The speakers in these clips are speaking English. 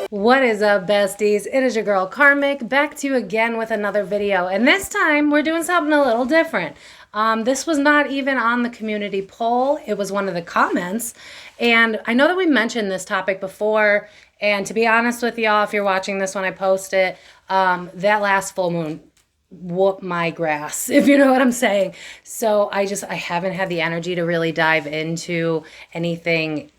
What is up, besties? It is your girl Karmic, back to you again with another video, and this time we're doing something a little different. This was not even on the community poll. It was one of the comments, and I know that we mentioned this topic before, and to be honest with y'all, if you're watching this when I post it, that last full moon whoop my grass, if you know what I'm saying. So I haven't had the energy to really dive into anything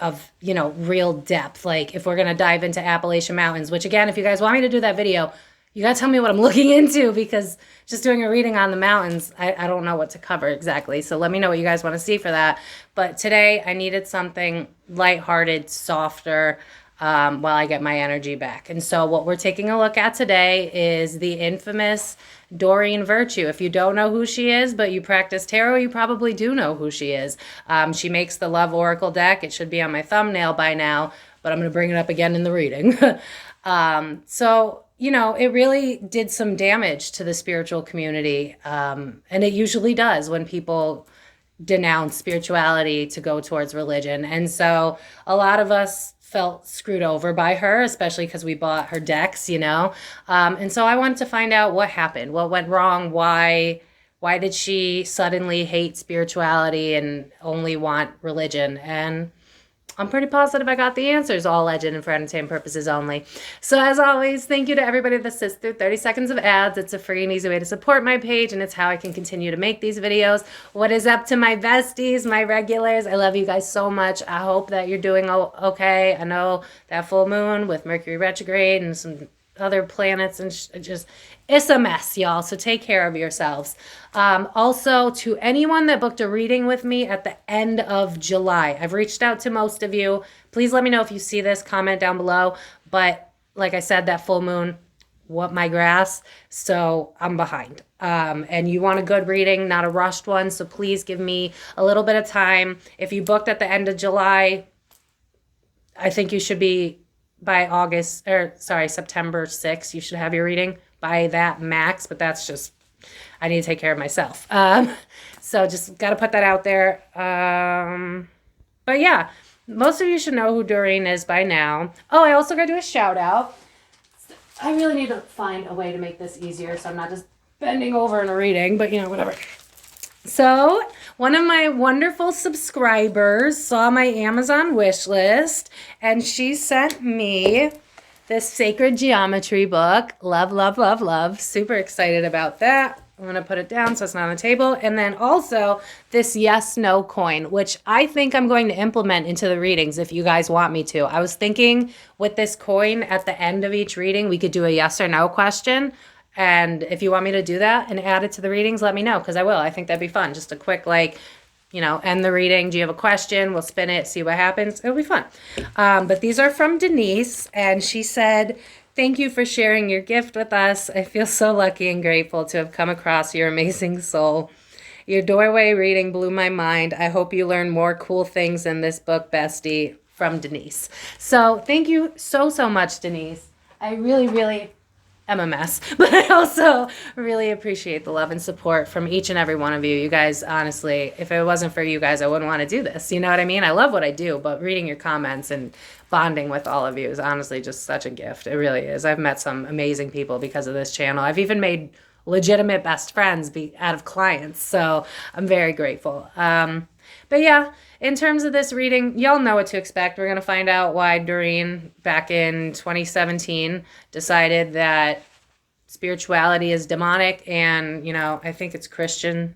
of, you know, real depth. Like if we're going to dive into Appalachian Mountains, which again, if you guys want me to do that video, you got to tell me what I'm looking into, because just doing a reading on the mountains, I don't know what to cover exactly. So let me know what you guys want to see for that. But today I needed something lighthearted, softer, while I get my energy back. And so what we're taking a look at today is the infamous Doreen Virtue. If you don't know who she is, but you practice tarot, you probably do know who she is. She makes the Love Oracle deck. It should be on my thumbnail by now, but I'm going to bring it up again in the reading. So, you know, it really did some damage to the spiritual community. And it usually does when people denounce spirituality to go towards religion. And so a lot of us felt screwed over by her, especially because we bought her decks, you know. And so I wanted to find out what happened, what went wrong, why did she suddenly hate spirituality and only want religion? And I'm pretty positive I got the answers, all legend and for entertainment purposes only. So as always, thank you to everybody that sits through 30 seconds of ads. It's a free and easy way to support my page, and it's how I can continue to make these videos. What is up to my besties, my regulars? I love you guys so much. I hope that you're doing okay. I know that full moon with Mercury retrograde and some other planets and it's a mess, y'all. So take care of yourselves. Also, to anyone that booked a reading with me at the end of July, I've reached out to most of you. Please let me know if you see this, comment down below. But like I said, that full moon whooped my grass, so I'm behind. And you want a good reading, not a rushed one, so please give me a little bit of time. If you booked at the end of July, I think you should be by September 6th, you should have your reading by that max, but that's just, I need to take care of myself. So just got to put that out there. But yeah, most of you should know who Doreen is by now. Oh, I also got to do a shout out. I really need to find a way to make this easier so I'm not just bending over in a reading, but you know, whatever. So one of my wonderful subscribers saw my Amazon wish list, and she sent me this Sacred Geometry book. Love, love, love, love. Super excited about that. I'm going to put it down so it's not on the table. And then also this yes-no coin, which I think I'm going to implement into the readings if you guys want me to. I was thinking with this coin at the end of each reading, we could do a yes or no question. And if you want me to do that and add it to the readings, let me know, because I will. I think that'd be fun. Just a quick, like, you know, end the reading. Do you have a question? We'll spin it, see what happens. It'll be fun. But these are from Denise, and she said, "Thank you for sharing your gift with us. I feel so lucky and grateful to have come across your amazing soul. Your doorway reading blew my mind. I hope you learn more cool things in this book, bestie." From Denise. So thank you so, so much, Denise. I really, really am a mess, but I also really appreciate the love and support from each and every one of you. You guys, honestly, if it wasn't for you guys, I wouldn't want to do this. You know what I mean? I love what I do, but reading your comments and bonding with all of you is honestly just such a gift. It really is. I've met some amazing people because of this channel. I've even made legitimate best friends out of clients, so I'm very grateful. But yeah, in terms of this reading, y'all know what to expect. We're going to find out why Doreen, back in 2017, decided that spirituality is demonic, and, you know, I think it's Christian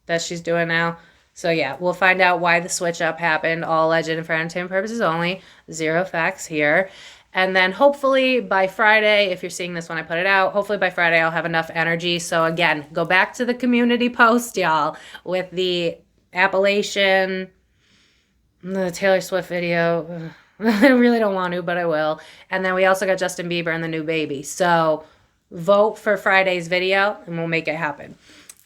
that she's doing now. So yeah, we'll find out why the switch up happened. All legend and for entertainment purposes only. Zero facts here. And then hopefully by Friday, if you're seeing this when I put it out, hopefully by Friday I'll have enough energy. So again, go back to the community post, y'all, with the Appalachian, the Taylor Swift video. I really don't want to, but I will. And then we also got Justin Bieber and the new baby. So vote for Friday's video and we'll make it happen.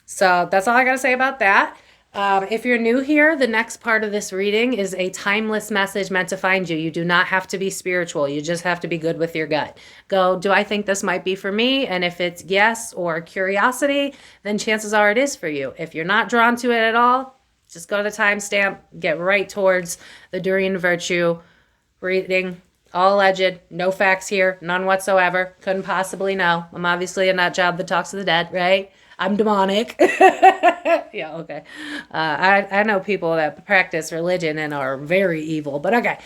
So that's all I got to say about that. If you're new here, the next part of this reading is a timeless message meant to find you. You do not have to be spiritual. You just have to be good with your gut. Go, do I think this might be for me? And if it's yes or curiosity, then chances are it is for you. If you're not drawn to it at all, just go to the timestamp, get right towards the Doreen Virtue reading. All alleged, no facts here, none whatsoever. Couldn't possibly know. I'm obviously a nut job that talks to the dead, right? I'm demonic. Yeah, okay. I know people that practice religion and are very evil, but okay.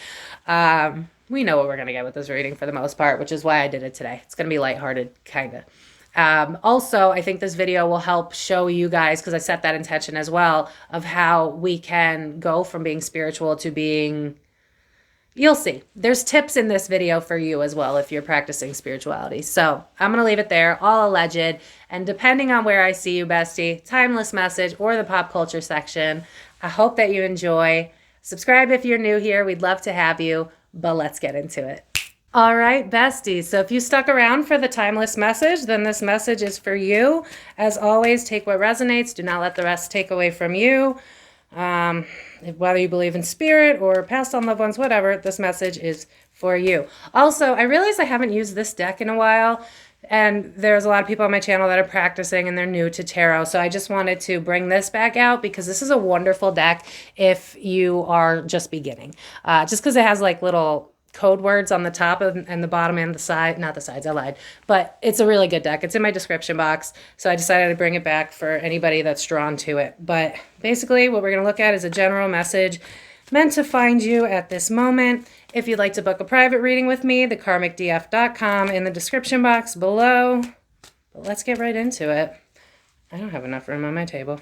We know what we're going to get with this reading for the most part, which is why I did it today. It's going to be lighthearted, kind of. Also, I think this video will help show you guys, because I set that intention as well, of how we can go from being spiritual to being... You'll see. There's tips in this video for you as well if you're practicing spirituality. So I'm going to leave it there, all alleged. And depending on where I see you, bestie, timeless message or the pop culture section, I hope that you enjoy. Subscribe if you're new here. We'd love to have you, but let's get into it. All right, besties. So if you stuck around for the timeless message, then this message is for you. As always, take what resonates. Do not let the rest take away from you. Whether you believe in spirit or passed on loved ones, whatever, this message is for you. Also, I realize I haven't used this deck in a while, and there's a lot of people on my channel that are practicing and they're new to tarot. So I just wanted to bring this back out because this is a wonderful deck if you are just beginning. Just because it has like little code words on the top and the bottom and the side, not the sides, I lied, but it's a really good deck. It's in my description box, so I decided to bring it back for anybody that's drawn to it. But basically what we're going to look at is a general message meant to find you at this moment. If you'd like to book a private reading with me, thekarmicdf.com in the description box below. But let's get right into it. I don't have enough room on my table.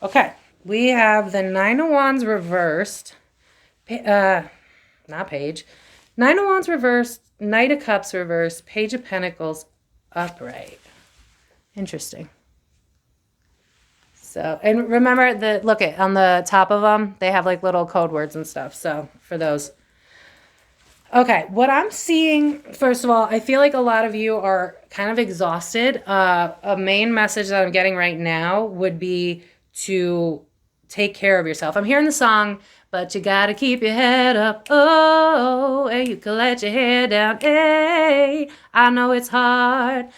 Okay, we have the Nine of Wands reversed, Nine of Wands reversed, Knight of Cups reversed, Page of Pentacles upright. Interesting. So, and remember, look at on the top of them, they have like little code words and stuff, so for those. Okay, what I'm seeing, first of all, I feel like a lot of you are kind of exhausted. A main message that I'm getting right now would be to take care of yourself. I'm hearing the song, but you gotta keep your head up, oh, and you can let your head down, hey. I know it's hard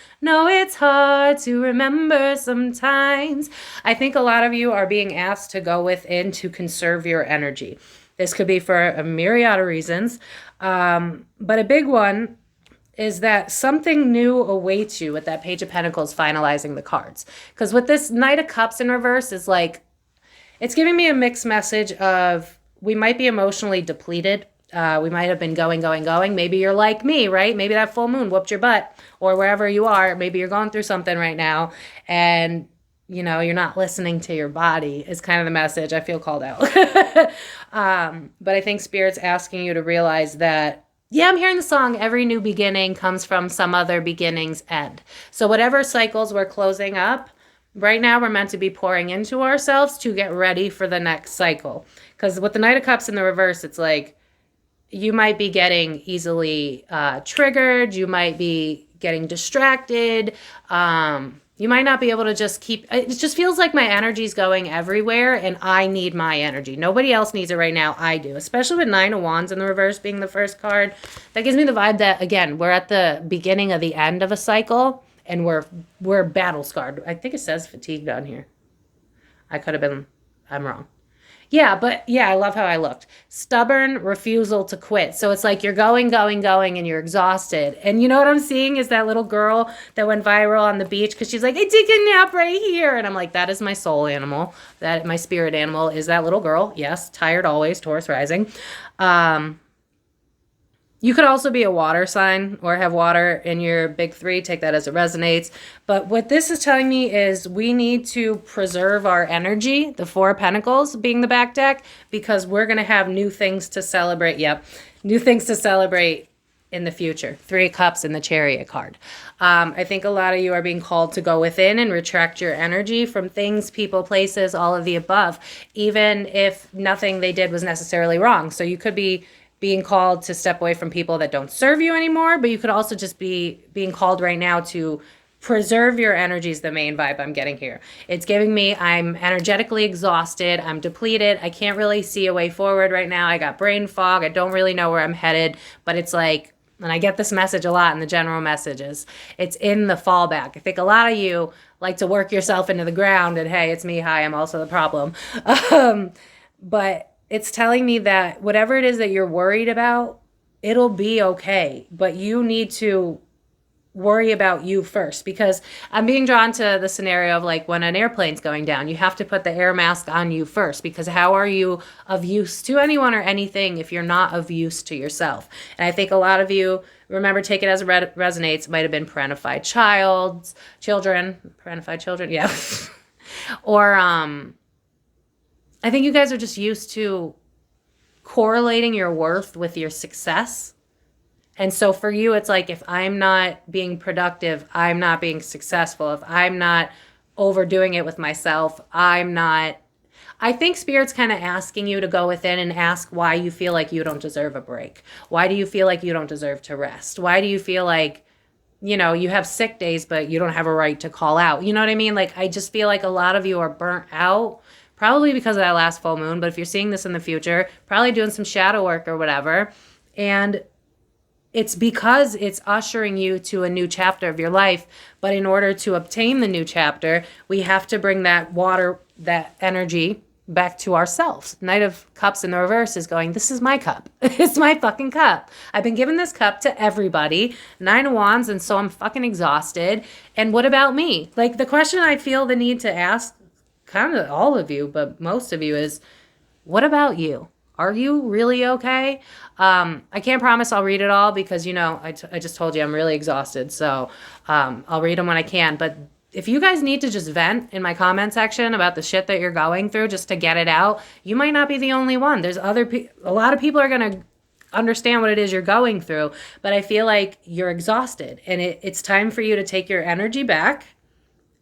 to remember sometimes. I think a lot of you are being asked to go within to conserve your energy. This could be for a myriad of reasons, but a big one is that something new awaits you with that Page of Pentacles finalizing the cards. Because with this Knight of Cups in reverse is like, it's giving me a mixed message of we might be emotionally depleted. We might have been going. Maybe you're like me, right? Maybe that full moon whooped your butt, or wherever you are. Maybe you're going through something right now and you know, you're not listening to your body is kind of the message. I feel called out. But I think Spirit's asking you to realize that, yeah, I'm hearing the song, every new beginning comes from some other beginning's end. So whatever cycles we're closing up, right now we're meant to be pouring into ourselves to get ready for the next cycle. Because with the Knight of Cups in the reverse, it's like you might be getting easily triggered. You might be getting distracted. You might not be able to just keep, it just feels like my energy's going everywhere and I need my energy. Nobody else needs it right now. I do, especially with Nine of Wands in the reverse being the first card. That gives me the vibe that, again, we're at the beginning of the end of a cycle and we're battle scarred. I think it says fatigued on here. I'm wrong. Yeah, but yeah, I love how I looked. Stubborn refusal to quit. So it's like you're going, and you're exhausted. And you know what I'm seeing is that little girl that went viral on the beach because she's like, I take a nap right here. And I'm like, that is my soul animal. That my spirit animal is that little girl. Yes, tired always, Taurus rising. You could also be a water sign or have water in your big three. Take that as it resonates. But what this is telling me is we need to preserve our energy, the Four of Pentacles being the back deck, because we're going to have new things to celebrate. Yep, new things to celebrate in the future. Three of Cups in the Chariot card. I think a lot of you are being called to go within and retract your energy from things, people, places, all of the above, even if nothing they did was necessarily wrong. So you could be being called to step away from people that don't serve you anymore, but you could also just be being called right now to preserve your energy is the main vibe I'm getting here. It's giving me, I'm energetically exhausted. I'm depleted. I can't really see a way forward right now. I got brain fog. I don't really know where I'm headed, but it's like, and I get this message a lot in the general messages, it's in the fallback. I think a lot of you like to work yourself into the ground and hey, it's me. Hi, I'm also the problem. But it's telling me that whatever it is that you're worried about, it'll be okay. But you need to worry about you first, because I'm being drawn to the scenario of like when an airplane's going down, you have to put the air mask on you first, because how are you of use to anyone or anything if you're not of use to yourself? And I think a lot of you remember, take it as it resonates, might have been parentified children, yeah. Or I think you guys are just used to correlating your worth with your success. And so for you, it's like, if I'm not being productive, I'm not being successful. If I'm not overdoing it with myself, I think Spirit's kind of asking you to go within and ask why you feel like you don't deserve a break. Why do you feel like you don't deserve to rest? Why do you feel like, you know, you have sick days, but you don't have a right to call out? You know what I mean? Like, I just feel like a lot of you are burnt out, probably because of that last full moon. But if you're seeing this in the future, probably doing some shadow work or whatever. And it's because it's ushering you to a new chapter of your life. But in order to obtain the new chapter, we have to bring that water, that energy back to ourselves. Knight of Cups in the reverse is going, this is my cup. It's my fucking cup. I've been giving this cup to everybody. 9 of Wands, and so I'm fucking exhausted. And what about me? Like, the question I feel the need to ask, kind of all of you, but most of you, is, what about you? Are you really okay? I can't promise I'll read it all because, you know, I just told you I'm really exhausted. So I'll read them when I can. But if you guys need to just vent in my comment section about the shit that you're going through just to get it out, you might not be the only one. There's a lot of people are going to understand what it is you're going through. But I feel like you're exhausted. And it's time for you to take your energy back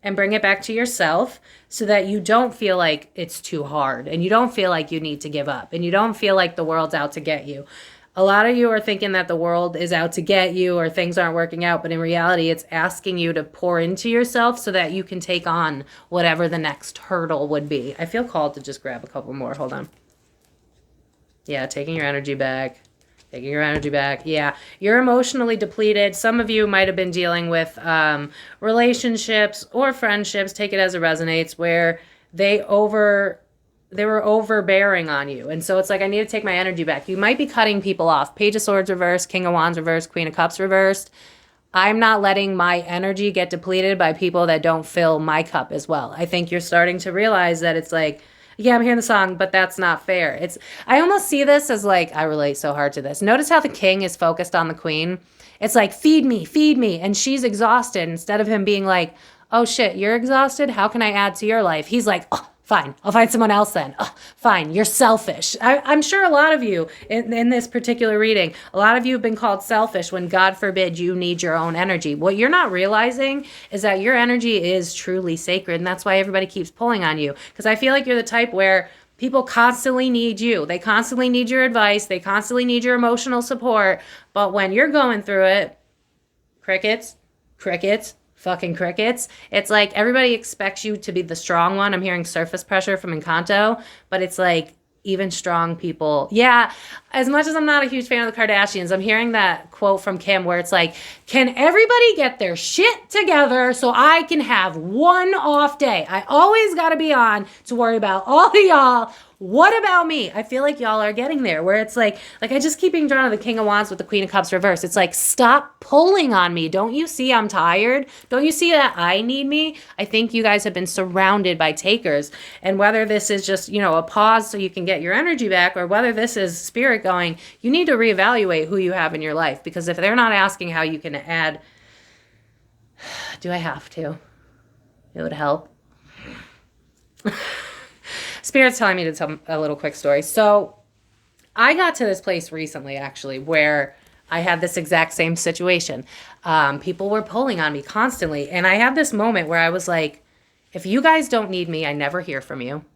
and bring it back to yourself so that you don't feel like it's too hard and you don't feel like you need to give up and you don't feel like the world's out to get you. A lot of you are thinking that the world is out to get you or things aren't working out, but in reality, it's asking you to pour into yourself so that you can take on whatever the next hurdle would be. I feel called to just grab a couple more. Hold on. Yeah, taking your energy back. Taking your energy back. Yeah, you're emotionally depleted. Some of you might have been dealing with relationships or friendships, take it as it resonates, where they were overbearing on you. And so it's like, I need to take my energy back. You might be cutting people off. Page of Swords reversed, King of Wands reversed, Queen of Cups reversed. I'm not letting my energy get depleted by people that don't fill my cup as well. I think you're starting to realize that it's like, yeah, I'm hearing the song, but that's not fair. I almost see this as like, I relate so hard to this. Notice how the king is focused on the queen. It's like, feed me. And she's exhausted. Instead of him being like, oh shit, you're exhausted? How can I add to your life? He's like, oh, fine, I'll find someone else then. Oh, fine, you're selfish. I'm sure a lot of you in this particular reading, a lot of you have been called selfish when, God forbid, you need your own energy. What you're not realizing is that your energy is truly sacred, and that's why everybody keeps pulling on you. Because I feel like you're the type where people constantly need you. They constantly need your advice. They constantly need your emotional support. But when you're going through it, crickets, fucking crickets. It's like everybody expects you to be the strong one. I'm hearing surface pressure from Encanto, but it's like even strong people. Yeah, as much as I'm not a huge fan of the Kardashians, I'm hearing that quote from Kim where it's like, can everybody get their shit together so I can have one off day? I always got to be on to worry about all of y'all. What about me? I feel like y'all are getting there where it's like I just keep being drawn to the King of Wands with the Queen of Cups reversed. It's like, stop pulling on me. Don't you see I'm tired? Don't you see that I need me? I think you guys have been surrounded by takers. And whether this is just, you know, a pause so you can get your energy back, or whether this is spirit going, you need to reevaluate who you have in your life. Because if they're not asking how you can add, do I have to? It would help. Spirit's telling me to tell a little quick story. So I got to this place recently, actually, where I had this exact same situation. People were pulling on me constantly. And I had this moment where I was like, if you guys don't need me, I never hear from you.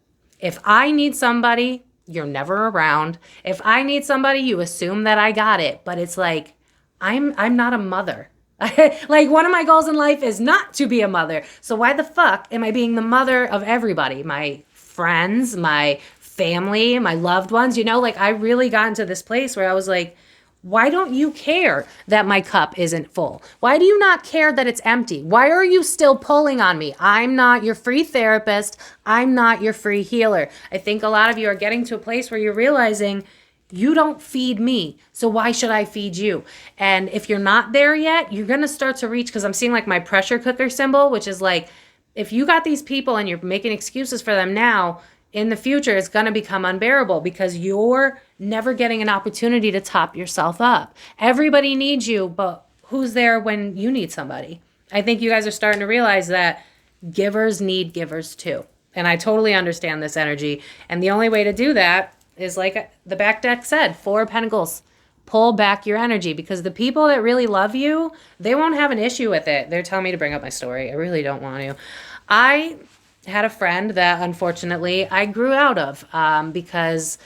If I need somebody, you're never around. If I need somebody, you assume that I got it. But it's like, I'm not a mother. Like, one of my goals in life is not to be a mother. So why the fuck am I being the mother of everybody? My friends, my family, my loved ones, you know? Like, I really got into this place where I was like, why don't you care that my cup isn't full? Why do you not care that it's empty? Why are you still pulling on me? I'm not your free therapist. I'm not your free healer. I think a lot of you are getting to a place where you're realizing you don't feed me, so why should I feed you? And if you're not there yet, you're going to start to reach, because I'm seeing like my pressure cooker symbol, which is like, if you got these people and you're making excuses for them now, in the future, it's going to become unbearable because you're never getting an opportunity to top yourself up. Everybody needs you, but who's there when you need somebody? I think you guys are starting to realize that givers need givers too. And I totally understand this energy. And the only way to do that is, like the back deck said, 4 of Pentacles. Pull back your energy, because the people that really love you, they won't have an issue with it. They're telling me to bring up my story. I really don't want to. I had a friend that unfortunately I grew out of because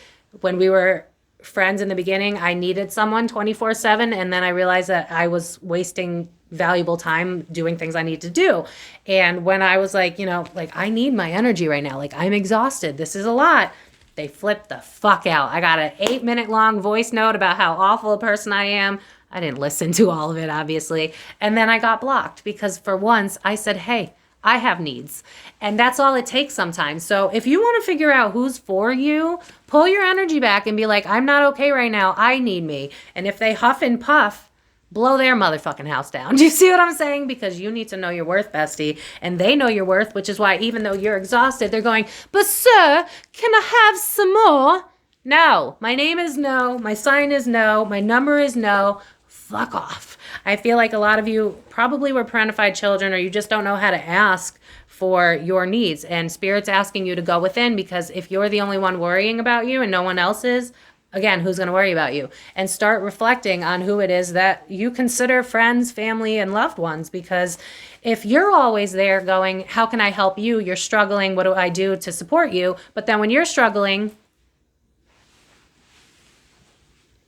when we were friends in the beginning, I needed someone 24/7. And then I realized that I was wasting valuable time doing things I need to do. And when I was like, you know, like, I need my energy right now. Like, I'm exhausted. This is a lot. They flipped the fuck out. I got an 8-minute long voice note about how awful a person I am. I didn't listen to all of it, obviously. And then I got blocked because for once I said, hey, I have needs. And that's all it takes sometimes. So if you want to figure out who's for you, pull your energy back and be like, I'm not okay right now. I need me. And if they huff and puff, blow their motherfucking house down. Do you see what I'm saying? Because you need to know your worth, bestie. And they know your worth, which is why even though you're exhausted, they're going, but sir, can I have some more? No. My name is no. My sign is no. My number is no. Fuck off. I feel like a lot of you probably were parentified children, or you just don't know how to ask for your needs. And Spirit's asking you to go within, because if you're the only one worrying about you and no one else is, again, who's going to worry about you? And start reflecting on who it is that you consider friends, family, and loved ones. Because if you're always there going, how can I help you? You're struggling. What do I do to support you? But then when you're struggling,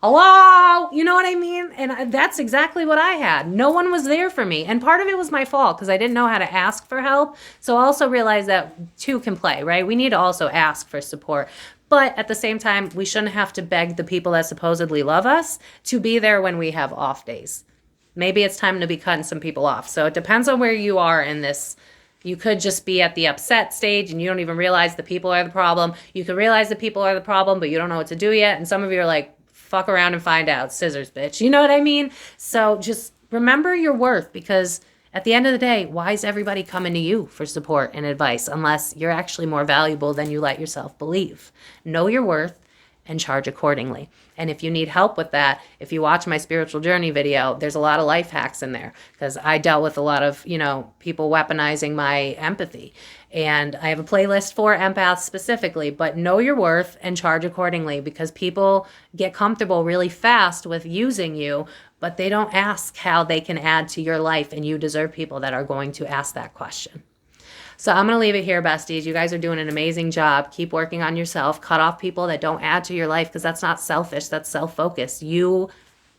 hello, you know what I mean? And that's exactly what I had. No one was there for me. And part of it was my fault because I didn't know how to ask for help. So I also realized that two can play, right? We need to also ask for support. But at the same time, we shouldn't have to beg the people that supposedly love us to be there when we have off days. Maybe it's time to be cutting some people off. So it depends on where you are in this. You could just be at the upset stage and you don't even realize the people are the problem. You could realize the people are the problem, but you don't know what to do yet. And some of you are like, fuck around and find out. Scissors, bitch. You know what I mean? So just remember your worth, because at the end of the day, why is everybody coming to you for support and advice unless you're actually more valuable than you let yourself believe? Know your worth and charge accordingly. And if you need help with that, if you watch my spiritual journey video, there's a lot of life hacks in there, because I dealt with a lot of, people weaponizing my empathy. And I have a playlist for empaths specifically, but know your worth and charge accordingly, because people get comfortable really fast with using you, but they don't ask how they can add to your life, and you deserve people that are going to ask that question. So I'm going to leave it here, besties. You guys are doing an amazing job. Keep working on yourself. Cut off people that don't add to your life, because that's not selfish. That's self-focused. You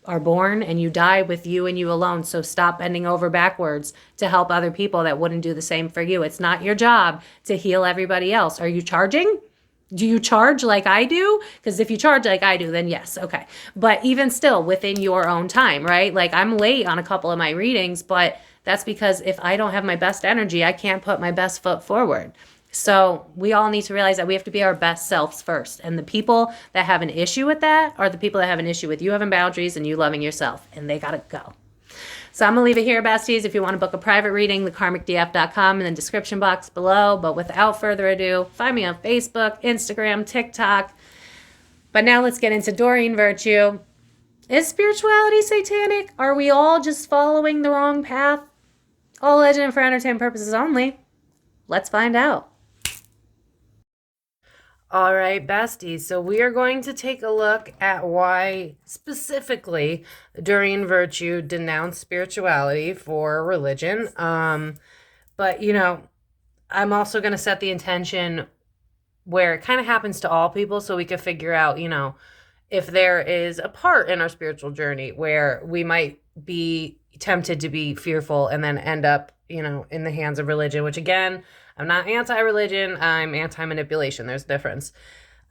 are born and you die with you and you alone. So stop bending over backwards to help other people that wouldn't do the same for you. It's not your job to heal everybody else. Are you charging? Do you charge like I do? Because if you charge like I do, then yes, okay. But even still, within your own time, right? Like, I'm late on a couple of my readings, but that's because if I don't have my best energy, I can't put my best foot forward. So we all need to realize that we have to be our best selves first. And the people that have an issue with that are the people that have an issue with you having boundaries and you loving yourself. And they got to go. So I'm going to leave it here, besties. If you want to book a private reading, thekarmicdf.com in the description box below. But without further ado, find me on Facebook, Instagram, TikTok. But now let's get into Doreen Virtue. Is spirituality satanic? Are we all just following the wrong path? All legend and for entertainment purposes only. Let's find out. All right, besties. So we are going to take a look at why specifically Doreen Virtue denounced spirituality for religion. But I'm also going to set the intention where it kind of happens to all people, so we could figure out, if there is a part in our spiritual journey where we might be tempted to be fearful and then end up, in the hands of religion, which again, I'm not anti-religion, I'm anti-manipulation. There's a difference.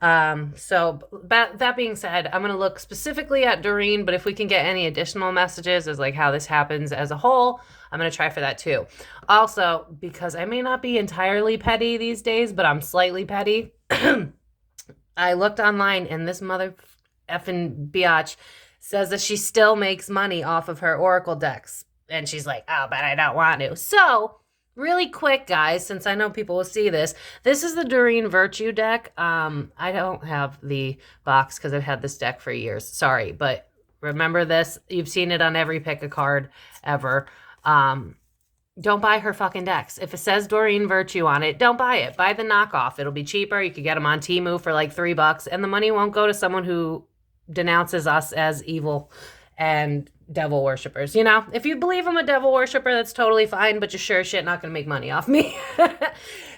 So that being said, I'm going to look specifically at Doreen, but if we can get any additional messages as like how this happens as a whole, I'm going to try for that too. Also, because I may not be entirely petty these days, but I'm slightly petty. I looked online and this mother effing biatch says that she still makes money off of her oracle decks. And she's like, oh, but I don't want to. So really quick, guys, since I know people will see this, this is the Doreen Virtue deck. I don't have the box because I've had this deck for years. Sorry, but remember this. You've seen it on every pick a card ever. Don't buy her fucking decks. If it says Doreen Virtue on it, don't buy it. Buy the knockoff. It'll be cheaper. You could get them on Temu for like $3, and the money won't go to someone who denounces us as evil and devil worshippers. If you believe I'm a devil worshiper, that's totally fine, but you're sure shit not going to make money off me.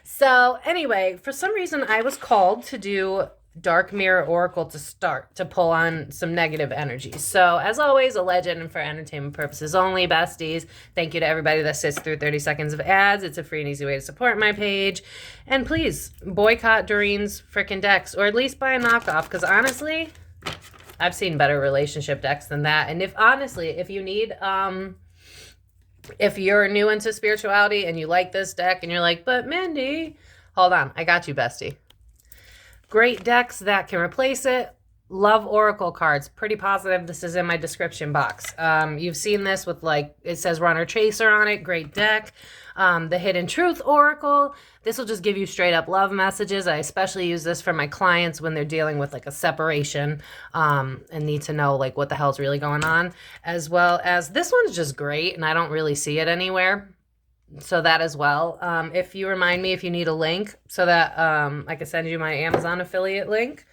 So anyway, for some reason, I was called to do Dark Mirror Oracle to pull on some negative energies. So as always, a legend and for entertainment purposes only, besties. Thank you to everybody that sits through 30 seconds of ads. It's a free and easy way to support my page. And please boycott Doreen's freaking decks, or at least buy a knockoff, because honestly, I've seen better relationship decks than that. And if you need, if you're new into spirituality and you like this deck and you're like, but Mindy, hold on, I got you, bestie. Great decks that can replace it. Love oracle cards. Pretty positive this is in my description box. You've seen this with it says Runner Chaser on it. Great deck. The Hidden Truth Oracle. This will just give you straight up love messages. I especially use this for my clients when they're dealing with a separation and need to know what the hell's really going on. As well as this one's just great and I don't really see it anywhere. So that as well. If you remind me if you need a link so that I can send you my Amazon affiliate link,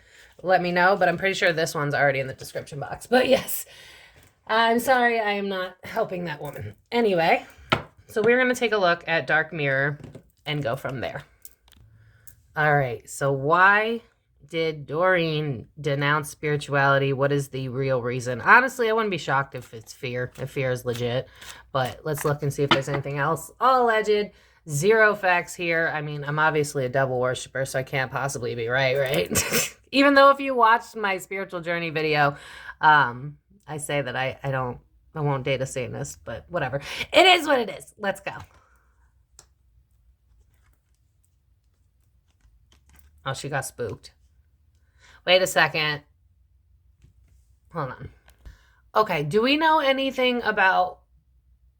let me know. But I'm pretty sure this one's already in the description box. But yes, I'm sorry I am not helping that woman. Anyway, so we're going to take a look at Dark Mirror and go from there. All right, so why did Doreen denounce spirituality? What is the real reason? Honestly, I wouldn't be shocked if it's fear, if fear is legit. But let's look and see if there's anything else. All alleged, zero facts here. I mean, I'm obviously a devil worshiper, so I can't possibly be right? Even though if you watched my spiritual journey video, I say that I won't date a Satanist, but whatever. It is what it is. Let's go. Oh, she got spooked. Wait a second. Hold on. Okay, do we know anything about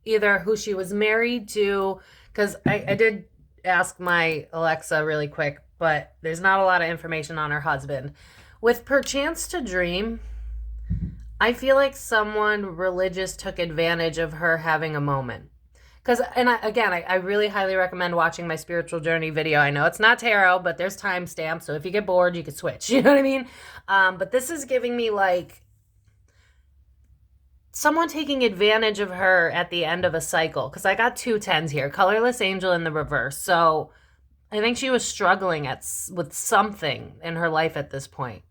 either who she was married to? Because I did ask my Alexa really quick, but there's not a lot of information on her husband. With Perchance to Dream, I feel like someone religious took advantage of her having a moment. I really highly recommend watching my spiritual journey video. I know it's not tarot, but there's timestamps, so if you get bored, you can switch. You know what I mean? But this is giving me someone taking advantage of her at the end of a cycle. Because I got 2 10s here, colorless angel in the reverse. So I think she was struggling with something in her life at this point.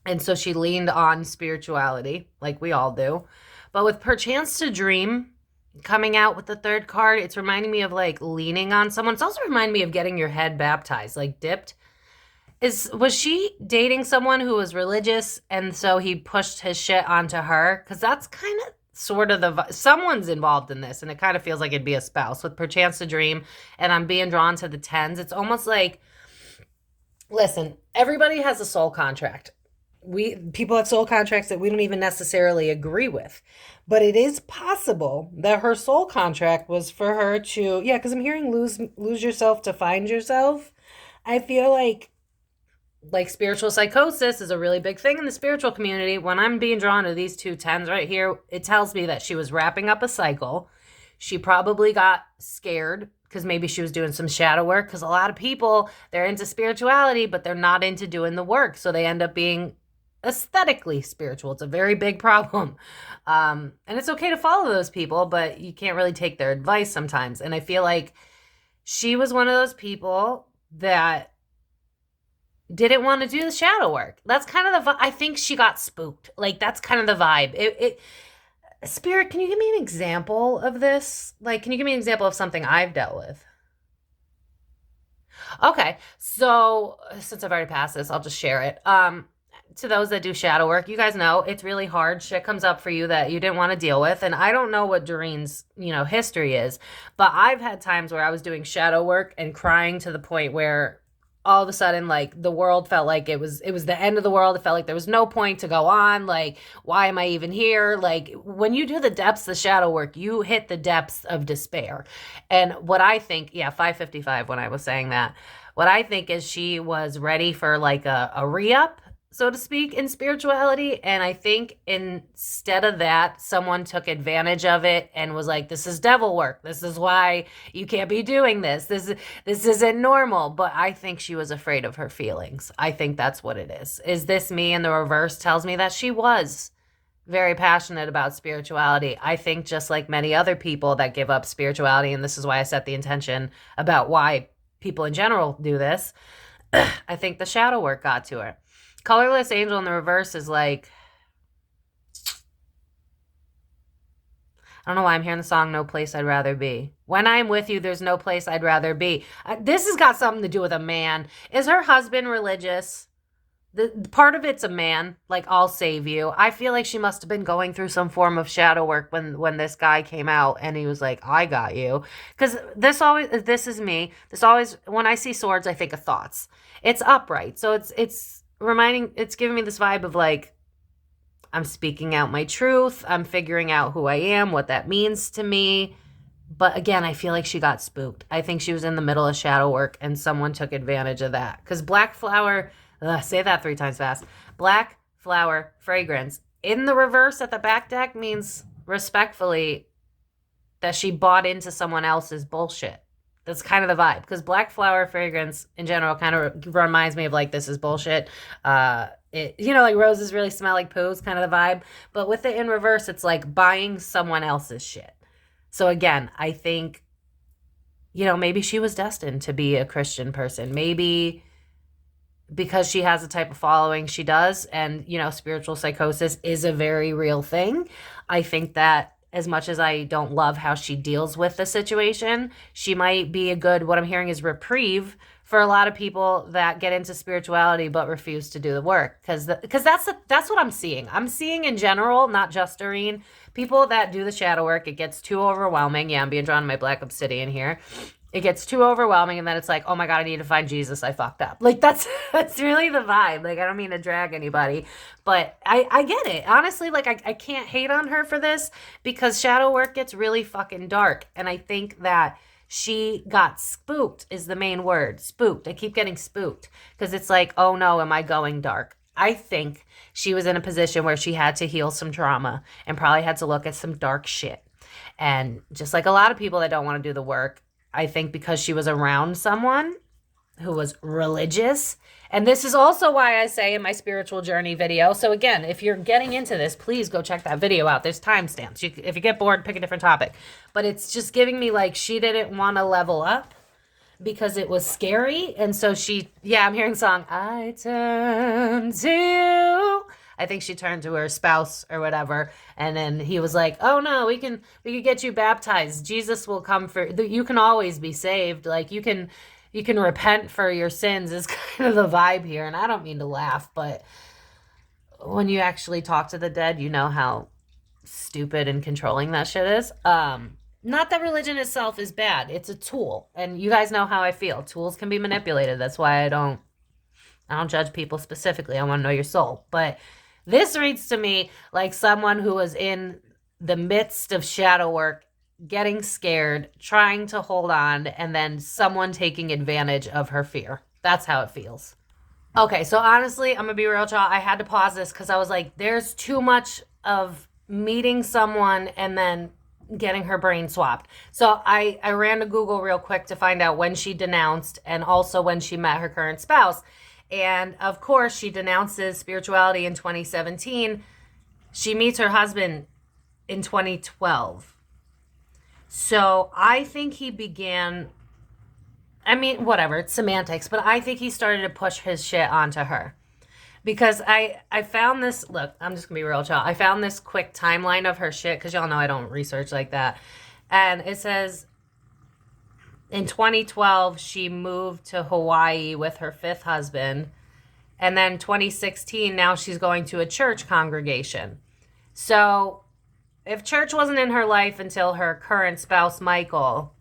And so she leaned on spirituality, like we all do. But with Perchance to Dream coming out with the 3rd card, it's reminding me of leaning on someone. It's also reminding me of getting your head baptized, dipped. Was she dating someone who was religious and so he pushed his shit onto her? Because that's kind of sort of someone's involved in this, and it kind of feels like it'd be a spouse with Perchance to Dream, and I'm being drawn to the 10s. It's almost listen, everybody has a soul contract. People have soul contracts that we don't even necessarily agree with, but it is possible that her soul contract was for her to, because I'm hearing lose yourself to find yourself. I feel like spiritual psychosis is a really big thing in the spiritual community. When I'm being drawn to these 2 10s right here, it tells me that she was wrapping up a cycle. She probably got scared because maybe she was doing some shadow work, because a lot of people, they're into spirituality, but they're not into doing the work. So they end up being aesthetically spiritual. It's a very big problem. And it's okay to follow those people, but you can't really take their advice sometimes. And I feel like she was one of those people that didn't want to do the shadow work. That's kind of the I think she got spooked. Like, that's kind of the vibe. Spirit, can you give me an example of this? Like, can you give me an example of something I've dealt with? Okay, so since I've already passed this, I'll just share it. To those that do shadow work, you guys know it's really hard. Shit comes up for you that you didn't want to deal with. And I don't know what Doreen's, history is, but I've had times where I was doing shadow work and crying to the point where all of a sudden, like, the world felt like it was the end of the world. It felt like there was no point to go on. Like, why am I even here? Like, when you do the depths of shadow work, you hit the depths of despair. And what I think, 5:55 when I was saying that, what I think is she was ready for like a re-up, so to speak, in spirituality. And I think instead of that, someone took advantage of it and was like, this is devil work. This is why you can't be doing this. This isn't normal. But I think she was afraid of her feelings. I think that's what it is. Is this me? And the reverse tells me that she was very passionate about spirituality. I think just like many other people that give up spirituality, and this is why I set the intention about why people in general do this, I think the shadow work got to her. Colorless angel in the reverse is like, I don't know why I'm hearing the song No Place I'd Rather Be. When I'm with you, there's no place I'd rather be. This has got something to do with a man. Is her husband religious? The part of it's a man, like, I'll save you. I feel like she must have been going through some form of shadow work when this guy came out and he was like, I got you. Because this is me. When I see swords, I think of thoughts. It's upright. So it's giving me this vibe of like, I'm speaking out my truth. I'm figuring out who I am, what that means to me. But again, I feel like she got spooked. I think she was in the middle of shadow work and someone took advantage of that. Because black flower, say that 3 times fast. Black flower fragrance in the reverse at the back deck means respectfully that she bought into someone else's bullshit. That's kind of the vibe, because black flower fragrance in general kind of reminds me of like, this is bullshit. Like roses really smell like poos, kind of the vibe. But with it in reverse, it's like buying someone else's shit. So again, I think, maybe she was destined to be a Christian person. Maybe because she has the type of following she does, and, spiritual psychosis is a very real thing. I think that as much as I don't love how she deals with the situation, she might be a good, what I'm hearing is reprieve for a lot of people that get into spirituality but refuse to do the work. Because that's what I'm seeing. I'm seeing in general, not just Doreen, people that do the shadow work, it gets too overwhelming. Yeah, I'm being drawn to my black obsidian here. It gets too overwhelming, and then it's like, oh my God, I need to find Jesus. I fucked up. Like, that's really the vibe. Like, I don't mean to drag anybody, but I get it. Honestly, like, I can't hate on her for this, because shadow work gets really fucking dark. And I think that she got spooked is the main word. Spooked. I keep getting spooked because it's like, oh no, am I going dark? I think she was in a position where she had to heal some trauma and probably had to look at some dark shit. And just like a lot of people that don't want to do the work, I think because she was around someone who was religious. And this is also why I say in my spiritual journey video. So again, if you're getting into this, please go check that video out. There's timestamps. If you get bored, pick a different topic. But it's just giving me like, she didn't want to level up because it was scary. And so I'm hearing the song, I turn to you. I think she turned to her spouse or whatever, and then he was like, "Oh no, we can get you baptized. Jesus will come for you. Can always be saved. Like you can repent for your sins." Is kind of the vibe here, and I don't mean to laugh, but when you actually talk to the dead, you know how stupid and controlling that shit is. Not that religion itself is bad; it's a tool, and you guys know how I feel. Tools can be manipulated. That's why I don't judge people specifically. I want to know your soul, but this reads to me like someone who was in the midst of shadow work, getting scared, trying to hold on, and then someone taking advantage of her fear. That's how it feels. Okay, so honestly, I'm going to be real, y'all. I had to pause this because I was like, there's too much of meeting someone and then getting her brain swapped. So I ran to Google real quick to find out when she denounced and also when she met her current spouse. And of course, she denounces spirituality in 2017. She meets her husband in 2012. So I think he began, I mean, whatever, it's semantics, but I think he started to push his shit onto her. Because I found this, look, I'm just gonna be real, child. I found this quick timeline of her shit, because y'all know I don't research like that. And it says in 2012, she moved to Hawaii with her 5th husband. And then 2016, now she's going to a church congregation. So if church wasn't in her life until her current spouse, Michael,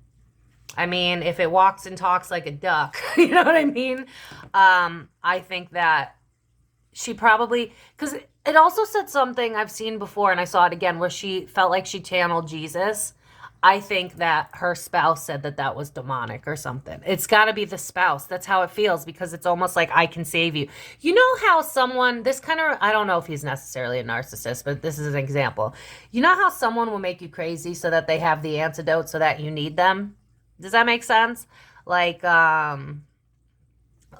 I mean, if it walks and talks like a duck, you know what I mean? I think that she probably, because it also said something I've seen before, and I saw it again, where she felt like she channeled Jesus. I think that her spouse said that that was demonic or something. It's got to be the spouse. That's how it feels, because it's almost like, I can save you. You know how someone, this kind of, I don't know if he's necessarily a narcissist, but this is an example. You know how someone will make you crazy so that they have the antidote so that you need them? Does that make sense? Like,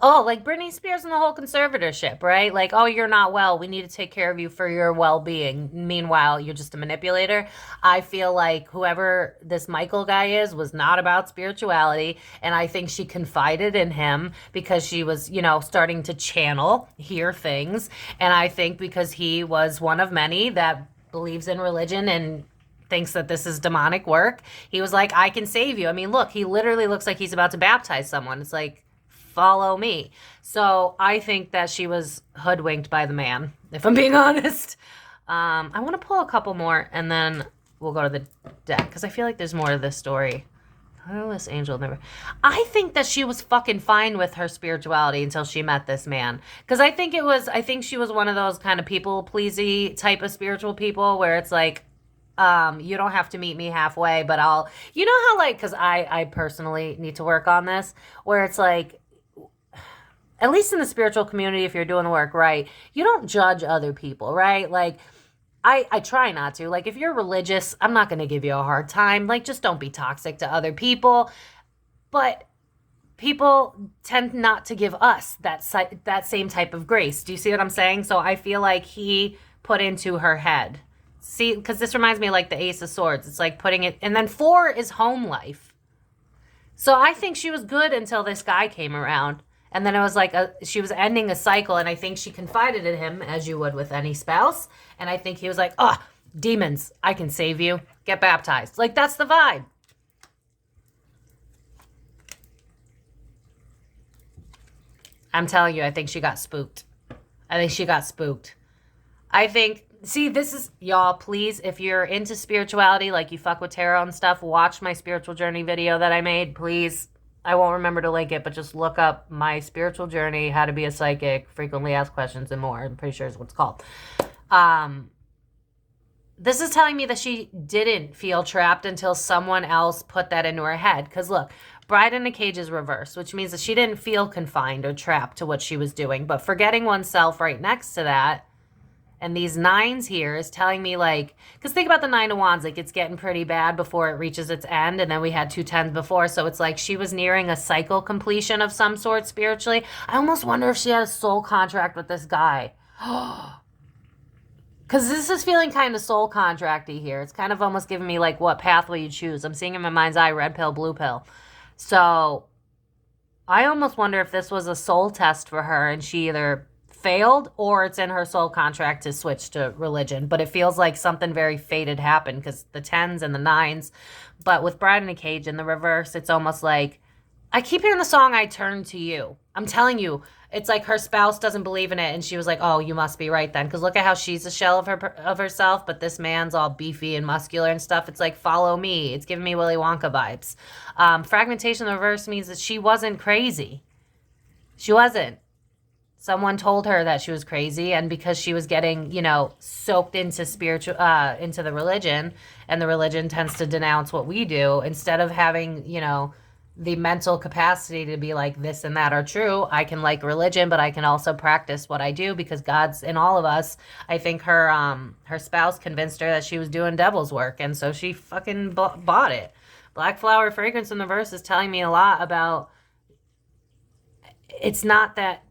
oh, like Britney Spears and the whole conservatorship, right? Like, oh, you're not well. We need to take care of you for your well-being. Meanwhile, you're just a manipulator. I feel like whoever this Michael guy is was not about spirituality. And I think she confided in him because she was, you know, starting to hear things. And I think because he was one of many that believes in religion and thinks that this is demonic work, he was like, I can save you. I mean, look, he literally looks like he's about to baptize someone. It's like, follow me. So I think that she was hoodwinked by the man, if I'm being honest. I want to pull a couple more, and then we'll go to the deck, because I feel like there's more to this story. This angel never. I think that she was fucking fine with her spirituality until she met this man. Because I think she was one of those kind of people-pleasy type of spiritual people where it's like, you don't have to meet me halfway, but I'll, you know how, like, because I personally need to work on this, where it's like, at least in the spiritual community, if you're doing the work right, you don't judge other people, right? Like, I try not to. Like, if you're religious, I'm not going to give you a hard time. Like, just don't be toxic to other people. But people tend not to give us that same type of grace. Do you see what I'm saying? So I feel like he put into her head. See, because this reminds me of like the Ace of Swords. It's like putting it, and then 4 is home life. So I think she was good until this guy came around. And then it was like she was ending a cycle, and I think she confided in him, as you would with any spouse. And I think he was like, oh, demons, I can save you. Get baptized. Like, that's the vibe. I'm telling you, I think she got spooked. See, this is, y'all, please, if you're into spirituality, like you fuck with tarot and stuff, watch my spiritual journey video that I made, please. I won't remember to link it, but just look up my spiritual journey, how to be a psychic, frequently asked questions, and more. I'm pretty sure is what it's called. This is telling me that she didn't feel trapped until someone else put that into her head. Because look, Bride in a Cage is reversed, which means that she didn't feel confined or trapped to what she was doing. But forgetting oneself right next to that, and these 9s here is telling me, like, because think about the 9 of Wands, like, it's getting pretty bad before it reaches its end, and then we had 2 10s before, so it's like she was nearing a cycle completion of some sort spiritually. I almost wonder if she had a soul contract with this guy. Because this is feeling kind of soul contracty here. It's kind of almost giving me, like, what pathway you choose. I'm seeing in my mind's eye, red pill, blue pill. So I almost wonder if this was a soul test for her, and she either failed or it's in her soul contract to switch to religion. But it feels like something very fated happened, because the 10s and the 9s. But with Bride in a Cage in the reverse, it's almost like, I keep hearing the song I Turn to You. I'm telling you, it's like her spouse doesn't believe in it, and she was like, oh, you must be right then, because look at how she's a shell of herself, but this man's all beefy and muscular and stuff. It's like, follow me. It's giving me Willy Wonka vibes. Fragmentation in the reverse means that she wasn't crazy. She wasn't. Someone told her that she was crazy, and because she was getting, you know, soaked into into the religion, and the religion tends to denounce what we do, instead of having, you know, the mental capacity to be like, this and that are true. I can like religion, but I can also practice what I do because God's in all of us. I think her spouse convinced her that she was doing devil's work, and so she fucking bought it. Black Flower Fragrance in the verse is telling me a lot about, it's not that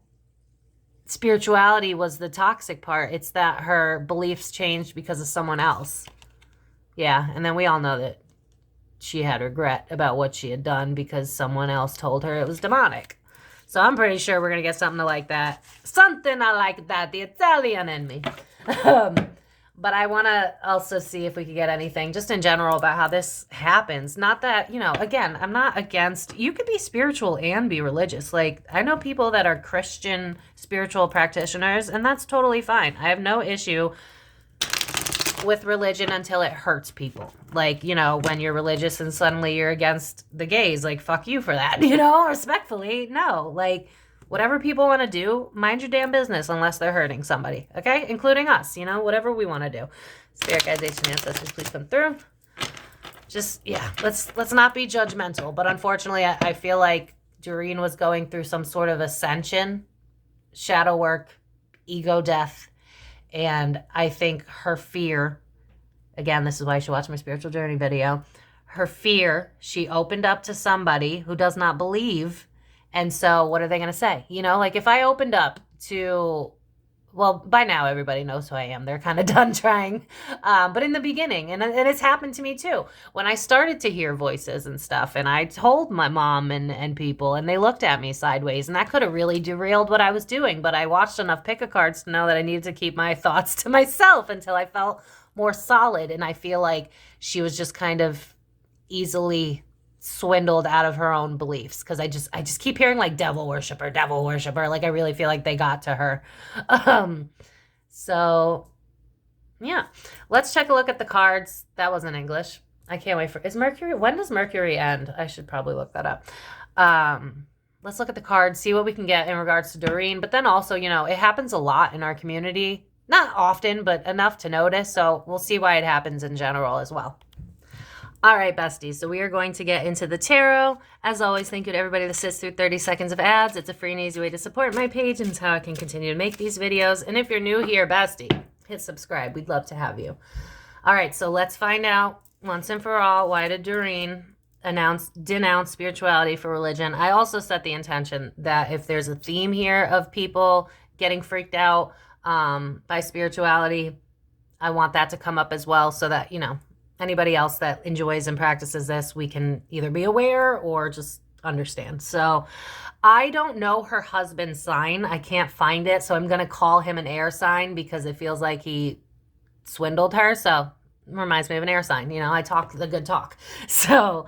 spirituality was the toxic part. It's that her beliefs changed because of someone else. Yeah, and then we all know that she had regret about what she had done because someone else told her it was demonic. So I'm pretty sure we're going to get something like that. Something like that. The Italian in me. But I want to also see if we could get anything just in general about how this happens. Not that, you know, again, I'm not against, you could be spiritual and be religious. Like, I know people that are Christian spiritual practitioners, and that's totally fine. I have no issue with religion until it hurts people. Like, you know, when you're religious and suddenly you're against the gays, like, fuck you for that, you know, respectfully. No, like, whatever people want to do, mind your damn business unless they're hurting somebody, okay? Including us, you know, whatever we want to do. Spirit guides, ancient ancestors, please come through. Just, yeah, let's not be judgmental. But unfortunately, I feel like Doreen was going through some sort of ascension, shadow work, ego death. And I think her fear, again, this is why you should watch my spiritual journey video. Her fear, she opened up to somebody who does not believe. And so what are they going to say? You know, like if I opened up to, well, by now everybody knows who I am. They're kind of done trying. But in the beginning, and it's happened to me too, when I started to hear voices and stuff, and I told my mom and people, and they looked at me sideways, and that could have really derailed what I was doing. But I watched enough pick a cards to know that I needed to keep my thoughts to myself until I felt more solid. And I feel like she was just kind of easily swindled out of her own beliefs, because I just keep hearing like devil worshiper. Like I really feel like they got to her. So yeah, let's take a look at the cards. That wasn't English. I can't wait for, is Mercury, when does Mercury end? I should probably look that up. Let's look at the cards, see what we can get in regards to Doreen. But then also, you know, it happens a lot in our community, not often, but enough to notice. So we'll see why it happens in general as well. All right, besties, so we are going to get into the tarot. As always, thank you to everybody that sits through 30 seconds of ads. It's a free and easy way to support my page, and it's how I can continue to make these videos. And if you're new here, bestie, hit subscribe. We'd love to have you. All right, so let's find out once and for all, why did Doreen denounce spirituality for religion? I also set the intention that if there's a theme here of people getting freaked out by spirituality, I want that to come up as well, so that, you know, anybody else that enjoys and practices this, we can either be aware or just understand. So I don't know her husband's sign. I can't find it. So I'm going to call him an air sign because it feels like he swindled her. So it reminds me of an air sign. You know, I talk the good talk. So,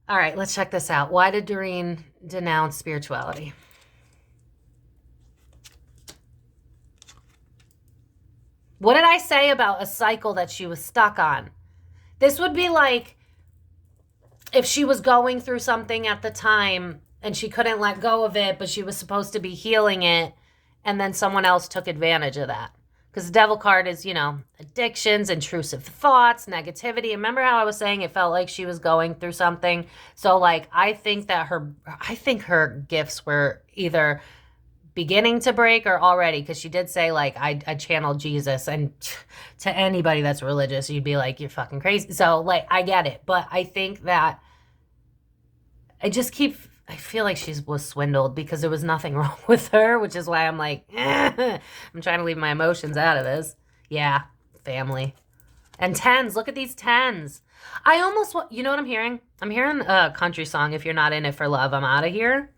all right, let's check this out. Why did Doreen denounce spirituality? What did I say about a cycle that she was stuck on? This would be like if she was going through something at the time and she couldn't let go of it, but she was supposed to be healing it, and then someone else took advantage of that. Because the devil card is, you know, addictions, intrusive thoughts, negativity. Remember how I was saying it felt like she was going through something? So, like, I think her gifts were either beginning to break or already, because she did say, like, I channeled Jesus, and to anybody that's religious, you'd be like, you're fucking crazy. So, like, I get it, but I think that I feel like she was swindled because there was nothing wrong with her, which is why I'm like, I'm trying to leave my emotions out of this. Yeah, family. And tens, look at these tens. I almost, you know what I'm hearing? I'm hearing a country song, If You're Not In It For Love, I'm Out of Here.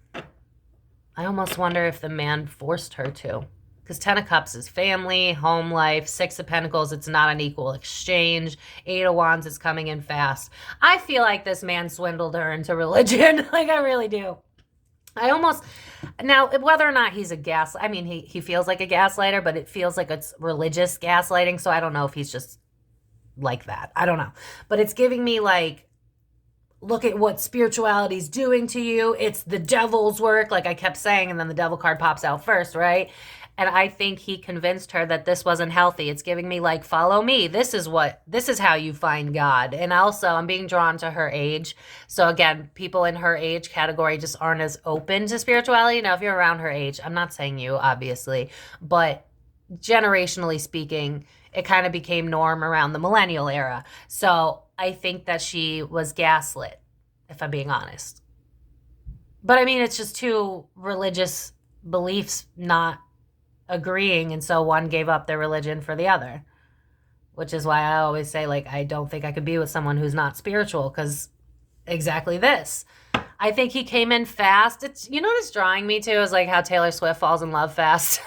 I almost wonder if the man forced her to. Because 10 of Cups is family, home life. 6 of Pentacles, it's not an equal exchange. 8 of Wands is coming in fast. I feel like this man swindled her into religion. Like, I really do. Now, whether or not he's I mean, he feels like a gaslighter, but it feels like it's religious gaslighting. So I don't know if he's just like that. I don't know. But it's giving me like, look at what spirituality is doing to you. It's the devil's work, like I kept saying, and then the devil card pops out first, right? And I think he convinced her that this wasn't healthy. It's giving me like, follow me. This is how you find God. And also, I'm being drawn to her age. So again, people in her age category just aren't as open to spirituality. Now, if you're around her age, I'm not saying you, obviously, but generationally speaking, it kind of became norm around the millennial era. So I think that she was gaslit, if I'm being honest. But I mean, it's just two religious beliefs not agreeing, and so one gave up their religion for the other. which is why I always say, like, I don't think I could be with someone who's not spiritual, because exactly this. I think he came in fast. It's, you know what it's drawing me to is like how Taylor Swift falls in love fast.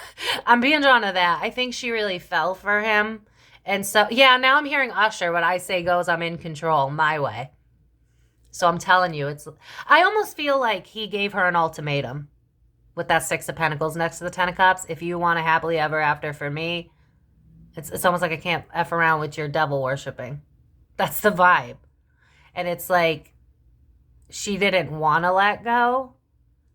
I'm being drawn to that. I think she really fell for him. And so, yeah, now I'm hearing Usher. What I say goes, I'm in control, my way. So I'm telling you, I almost feel like he gave her an ultimatum with that Six of Pentacles next to the Ten of Cups. If you want a happily ever after for me, it's almost like I can't F around with your devil worshiping. That's the vibe. And it's like, she didn't want to let go.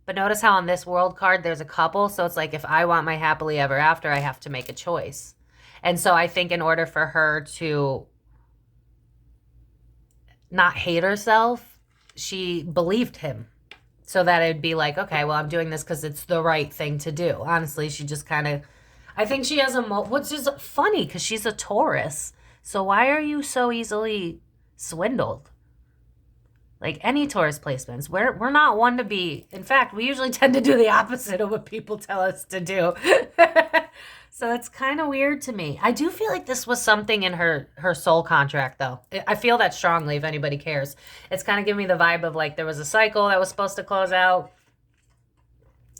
But notice how on this world card, there's a couple. So it's like, if I want my happily ever after, I have to make a choice. And so I think in order for her to not hate herself, she believed him. So that it'd be like, okay, well, I'm doing this because it's the right thing to do. Honestly, she just kind of, I think she has which is funny because she's a Taurus. So why are you so easily swindled? Like any Taurus placements, we're not one to be. In fact, we usually tend to do the opposite of what people tell us to do. So it's kind of weird to me. I do feel like this was something in her soul contract, though. I feel that strongly, if anybody cares. It's kind of giving me the vibe of like there was a cycle that was supposed to close out.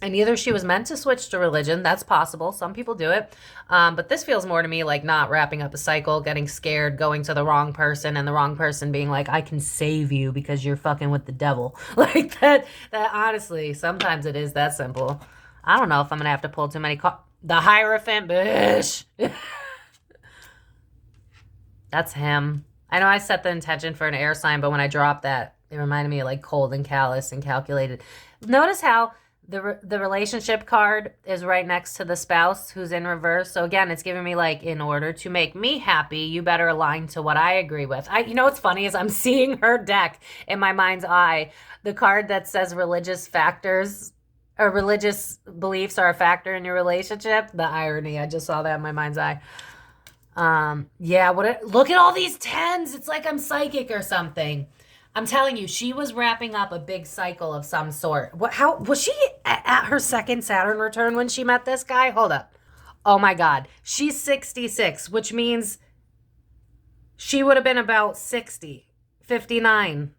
And either she was meant to switch to religion. That's possible. Some people do it. But this feels more to me like not wrapping up a cycle, getting scared, going to the wrong person, and the wrong person being like, I can save you because you're fucking with the devil. Like that honestly, sometimes it is that simple. I don't know if I'm going to have to pull too many the Hierophant, bitch. That's him. I know I set the intention for an air sign, but when I dropped that, it reminded me of like cold and callous and calculated. Notice how the relationship card is right next to the spouse who's in reverse. So again, it's giving me like, in order to make me happy, you better align to what I agree with. You know what's funny is I'm seeing her deck in my mind's eye. The card that says religious factors or religious beliefs are a factor in your relationship. The irony, I just saw that in my mind's eye. Yeah, look at all these tens. It's like I'm psychic or something. I'm telling you, she was wrapping up a big cycle of some sort. How was she at her second Saturn return when she met this guy? Hold up. Oh my God. She's 66, which means she would have been about 60, 59,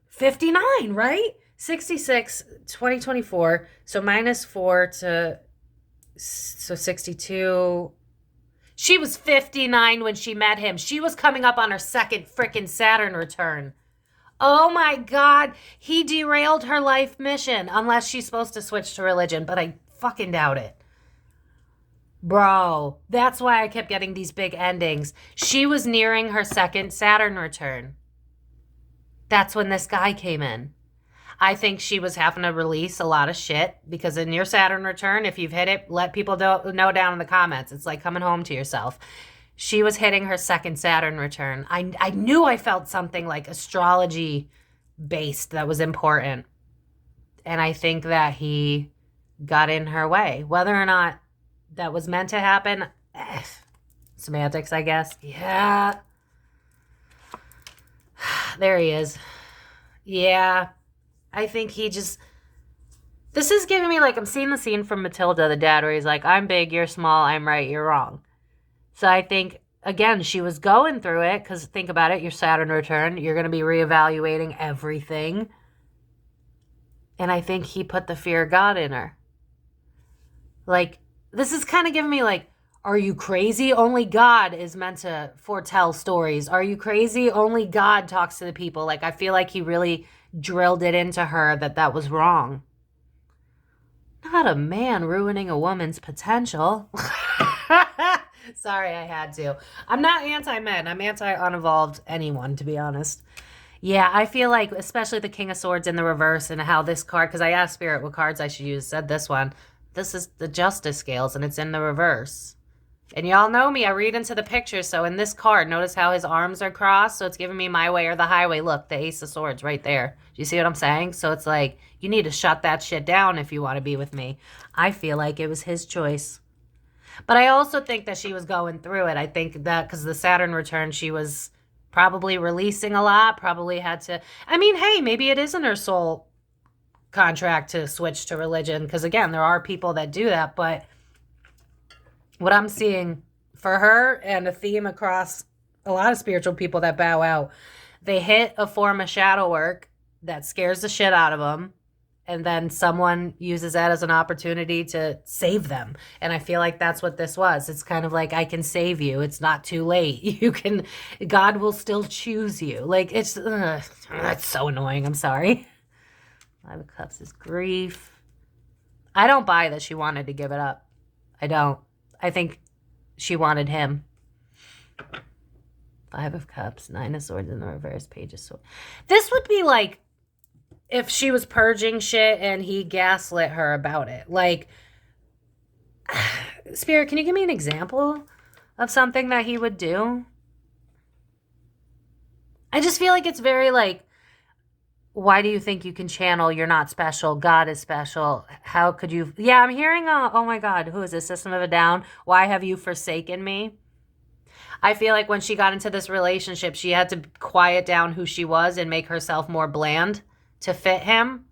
right? 66, 2024. So minus 4 to, so 62. She was 59 when she met him. She was coming up on her second freaking Saturn return. Oh my God, he derailed her life mission, unless she's supposed to switch to religion, but I fucking doubt it. Bro, that's why I kept getting these big endings. She was nearing her second Saturn return. That's when this guy came in. I think she was having to release a lot of shit, because in your Saturn return, if you've hit it, let people know down in the comments. It's like coming home to yourself. She was hitting her second Saturn return. I knew I felt something like astrology based that was important. And I think that he got in her way. Whether or not that was meant to happen, semantics, I guess. Yeah. There he is. Yeah. I think he just... This is giving me like, I'm seeing the scene from Matilda, the dad, where he's like, I'm big, you're small, I'm right, you're wrong. So I think, again, she was going through it, because think about it, your Saturn return, you're going to be reevaluating everything. And I think he put the fear of God in her. Like, this is kind of giving me like, are you crazy? Only God is meant to foretell stories. Are you crazy? Only God talks to the people. Like, I feel like he really drilled it into her that was wrong. Not a man ruining a woman's potential. Sorry, I had to. I'm not anti-men. I'm anti-unevolved anyone, to be honest. Yeah, I feel like, especially the King of Swords in the reverse, and how this card, because I asked Spirit what cards I should use, said this one. This is the Justice Scales, and it's in the reverse. And y'all know me, I read into the picture, so in this card, notice how his arms are crossed, so it's giving me my way or the highway. Look, the Ace of Swords right there. Do you see what I'm saying? So it's like, you need to shut that shit down if you want to be with me. I feel like it was his choice. But I also think that she was going through it. I think that because the Saturn return, she was probably releasing a lot, probably had to... I mean, hey, maybe it isn't her soul contract to switch to religion, because again, there are people that do that, but what I'm seeing for her, and a theme across a lot of spiritual people that bow out. They hit a form of shadow work that scares the shit out of them, and then someone uses that as an opportunity to save them. And I feel like that's what this was. It's kind of like, I can save you. It's not too late. You can, God will still choose you. Like, it's, that's so annoying. I'm sorry. Five of Cups is grief. I don't buy that she wanted to give it up. I don't. I think she wanted him. Five of Cups, Nine of Swords in the reverse, Page of Swords. This would be like if she was purging shit and he gaslit her about it. Like, Spirit, can you give me an example of something that he would do? I just feel like it's very like, why do you think you can channel? You're not special. God is special. How could you? Yeah, I'm hearing, oh my God, who is this? System of a Down. Why have you forsaken me? I feel like when she got into this relationship, she had to quiet down who she was and make herself more bland to fit him.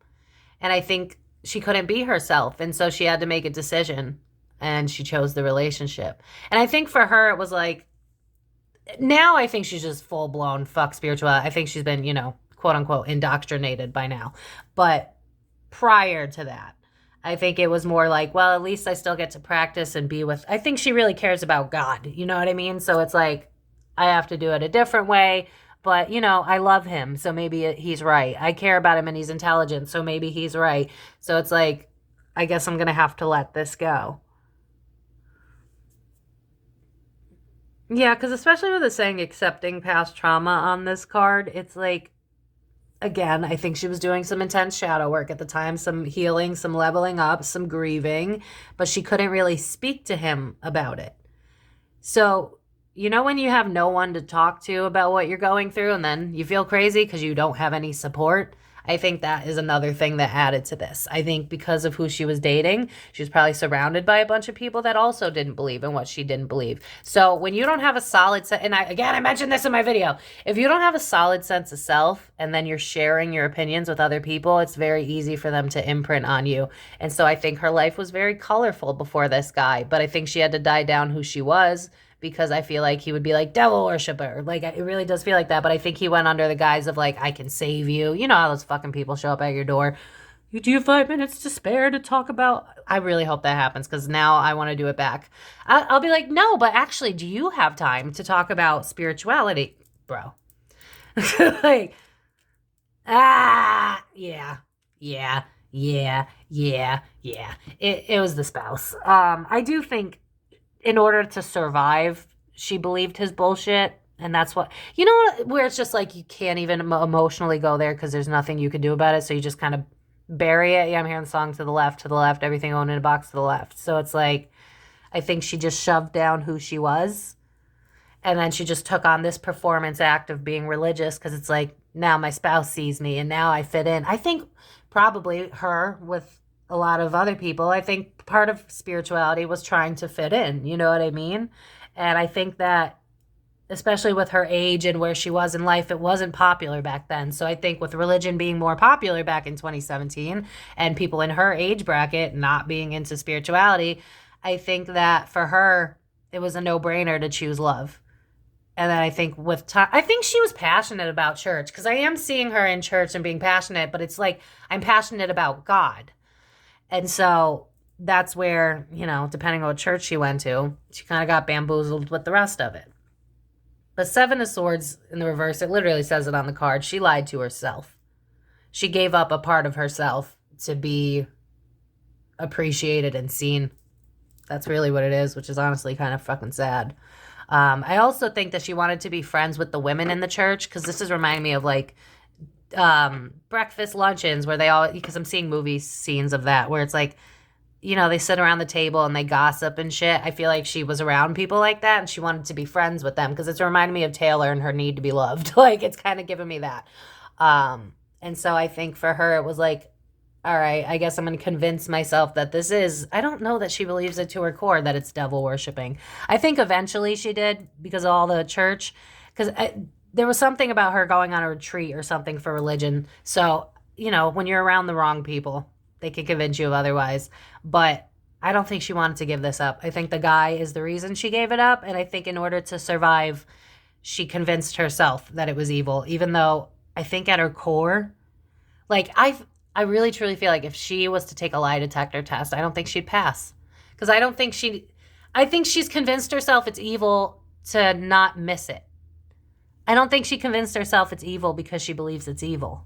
And I think she couldn't be herself. And so she had to make a decision, and she chose the relationship. And I think for her, it was like, now I think she's just full blown fuck spiritual. I think she's been, quote unquote, indoctrinated by now. But prior to that, I think it was more like, well, at least I still get to practice and be with, I think she really cares about God. You know what I mean? So it's like, I have to do it a different way. But, I love him, so maybe he's right. I care about him and he's intelligent, so maybe he's right. So it's like, I guess I'm going to have to let this go. Yeah, because especially with the saying accepting past trauma on this card, it's like, again, I think she was doing some intense shadow work at the time, some healing, some leveling up, some grieving, but she couldn't really speak to him about it. So, when you have no one to talk to about what you're going through and then you feel crazy because you don't have any support, I think that is another thing that added to this. I think because of who she was dating, she was probably surrounded by a bunch of people that also didn't believe in what she didn't believe. So when you don't have a solid set, and I mentioned this in my video, if you don't have a solid sense of self and then you're sharing your opinions with other people, it's very easy for them to imprint on you. And so I think her life was very colorful before this guy, but I think she had to die down who she was, because I feel like he would be like devil worshiper. Like, it really does feel like that. But I think he went under the guise of like, I can save you. You know how those fucking people show up at your door. Do you have 5 minutes to spare to talk about? I really hope that happens, because now I want to do it back. I'll be like, no, but actually, do you have time to talk about spirituality? Bro. Like, yeah. It was the spouse. I do think, in order to survive, she believed his bullshit. And that's what, where it's just like, you can't even emotionally go there because there's nothing you can do about it. So you just kind of bury it. Yeah, I'm hearing the song to the left, everything owned in a box to the left. So it's like, I think she just shoved down who she was. And then she just took on this performance act of being religious, because it's like, now my spouse sees me and now I fit in. I think probably her, with a lot of other people, I think part of spirituality was trying to fit in, you know what I mean? And I think that, especially with her age and where she was in life, it wasn't popular back then. So I think with religion being more popular back in 2017 and people in her age bracket not being into spirituality, I think that for her, it was a no-brainer to choose love. And then I think with time, I think she was passionate about church, because I am seeing her in church and being passionate, but it's like, I'm passionate about God. And so that's where, depending on what church she went to, she kind of got bamboozled with the rest of it. But Seven of Swords in the reverse, it literally says it on the card. She lied to herself. She gave up a part of herself to be appreciated and seen. That's really what it is, which is honestly kind of fucking sad. I also think that she wanted to be friends with the women in the church, because this is reminding me of like breakfast luncheons where they all, because I'm seeing movie scenes of that where it's like, they sit around the table and they gossip and shit. I feel like she was around people like that and she wanted to be friends with them, because it's reminding me of Taylor and her need to be loved. Like, it's kind of giving me that. And so I think for her it was like, all right, I guess I'm going to convince myself that this is, I don't know that she believes it to her core that it's devil worshiping. I think eventually she did, because of all the church, because there was something about her going on a retreat or something for religion. So, when you're around the wrong people, they can convince you of otherwise. But I don't think she wanted to give this up. I think the guy is the reason she gave it up. And I think in order to survive, she convinced herself that it was evil, even though I think at her core, like I really truly feel like if she was to take a lie detector test, I don't think she'd pass. Because I think she's convinced herself it's evil to not miss it. I don't think she convinced herself it's evil because she believes it's evil.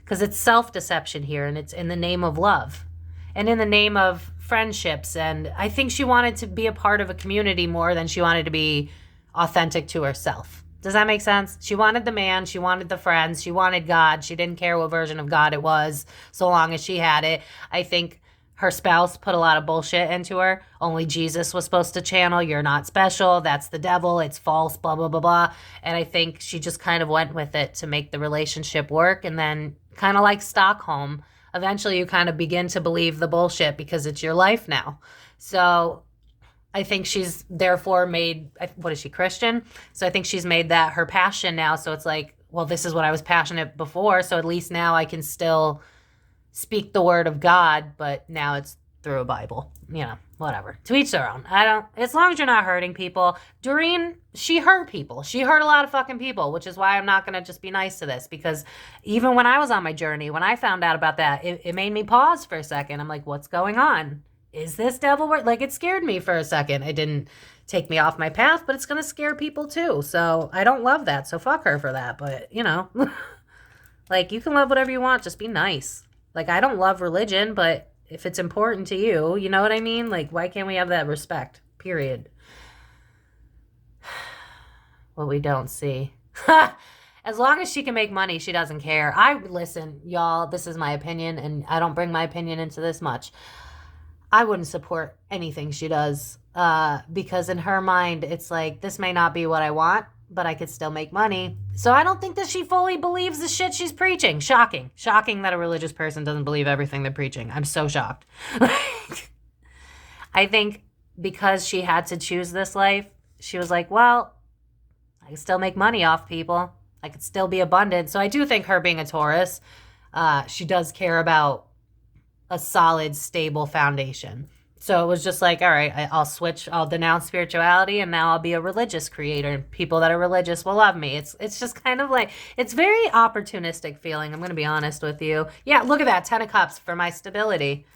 Because it's self-deception here, and it's in the name of love and in the name of friendships. And I think she wanted to be a part of a community more than she wanted to be authentic to herself. Does that make sense? She wanted the man, she wanted the friends, she wanted God. She didn't care what version of God it was, so long as she had it. I think her spouse put a lot of bullshit into her. Only Jesus was supposed to channel. You're not special. That's the devil. It's false, blah, blah, blah, blah. And I think she just kind of went with it to make the relationship work. And then kind of like Stockholm, eventually you kind of begin to believe the bullshit because it's your life now. So I think she's therefore made, what is she, Christian? So I think she's made that her passion now. So it's like, well, this is what I was passionate before. So at least now I can still speak the word of God, but now it's through a Bible, whatever. To each their own. As long as you're not hurting people. Doreen, she hurt people. She hurt a lot of fucking people, which is why I'm not going to just be nice to this, because even when I was on my journey, when I found out about that, it made me pause for a second. I'm like, what's going on? Is this devil work? Like, it scared me for a second. It didn't take me off my path, but it's going to scare people too. So I don't love that. So fuck her for that. But, like, you can love whatever you want. Just be nice. Like, I don't love religion, but if it's important to you, you know what I mean? Like, why can't we have that respect? Period. What we don't see. As long as she can make money, she doesn't care. Listen, y'all, this is my opinion, and I don't bring my opinion into this much. I wouldn't support anything she does because in her mind, it's like, this may not be what I want, but I could still make money. So I don't think that she fully believes the shit she's preaching. Shocking. Shocking that a religious person doesn't believe everything they're preaching. I'm so shocked. I think because she had to choose this life, she was like, well, I can still make money off people. I could still be abundant. So I do think her being a Taurus, she does care about a solid, stable foundation. So it was just like, all right, I'll denounce spirituality, and now I'll be a religious creator, and people that are religious will love me. It's just kind of like, it's very opportunistic feeling. I'm going to be honest with you. Yeah, look at that, 10 of Cups for my stability.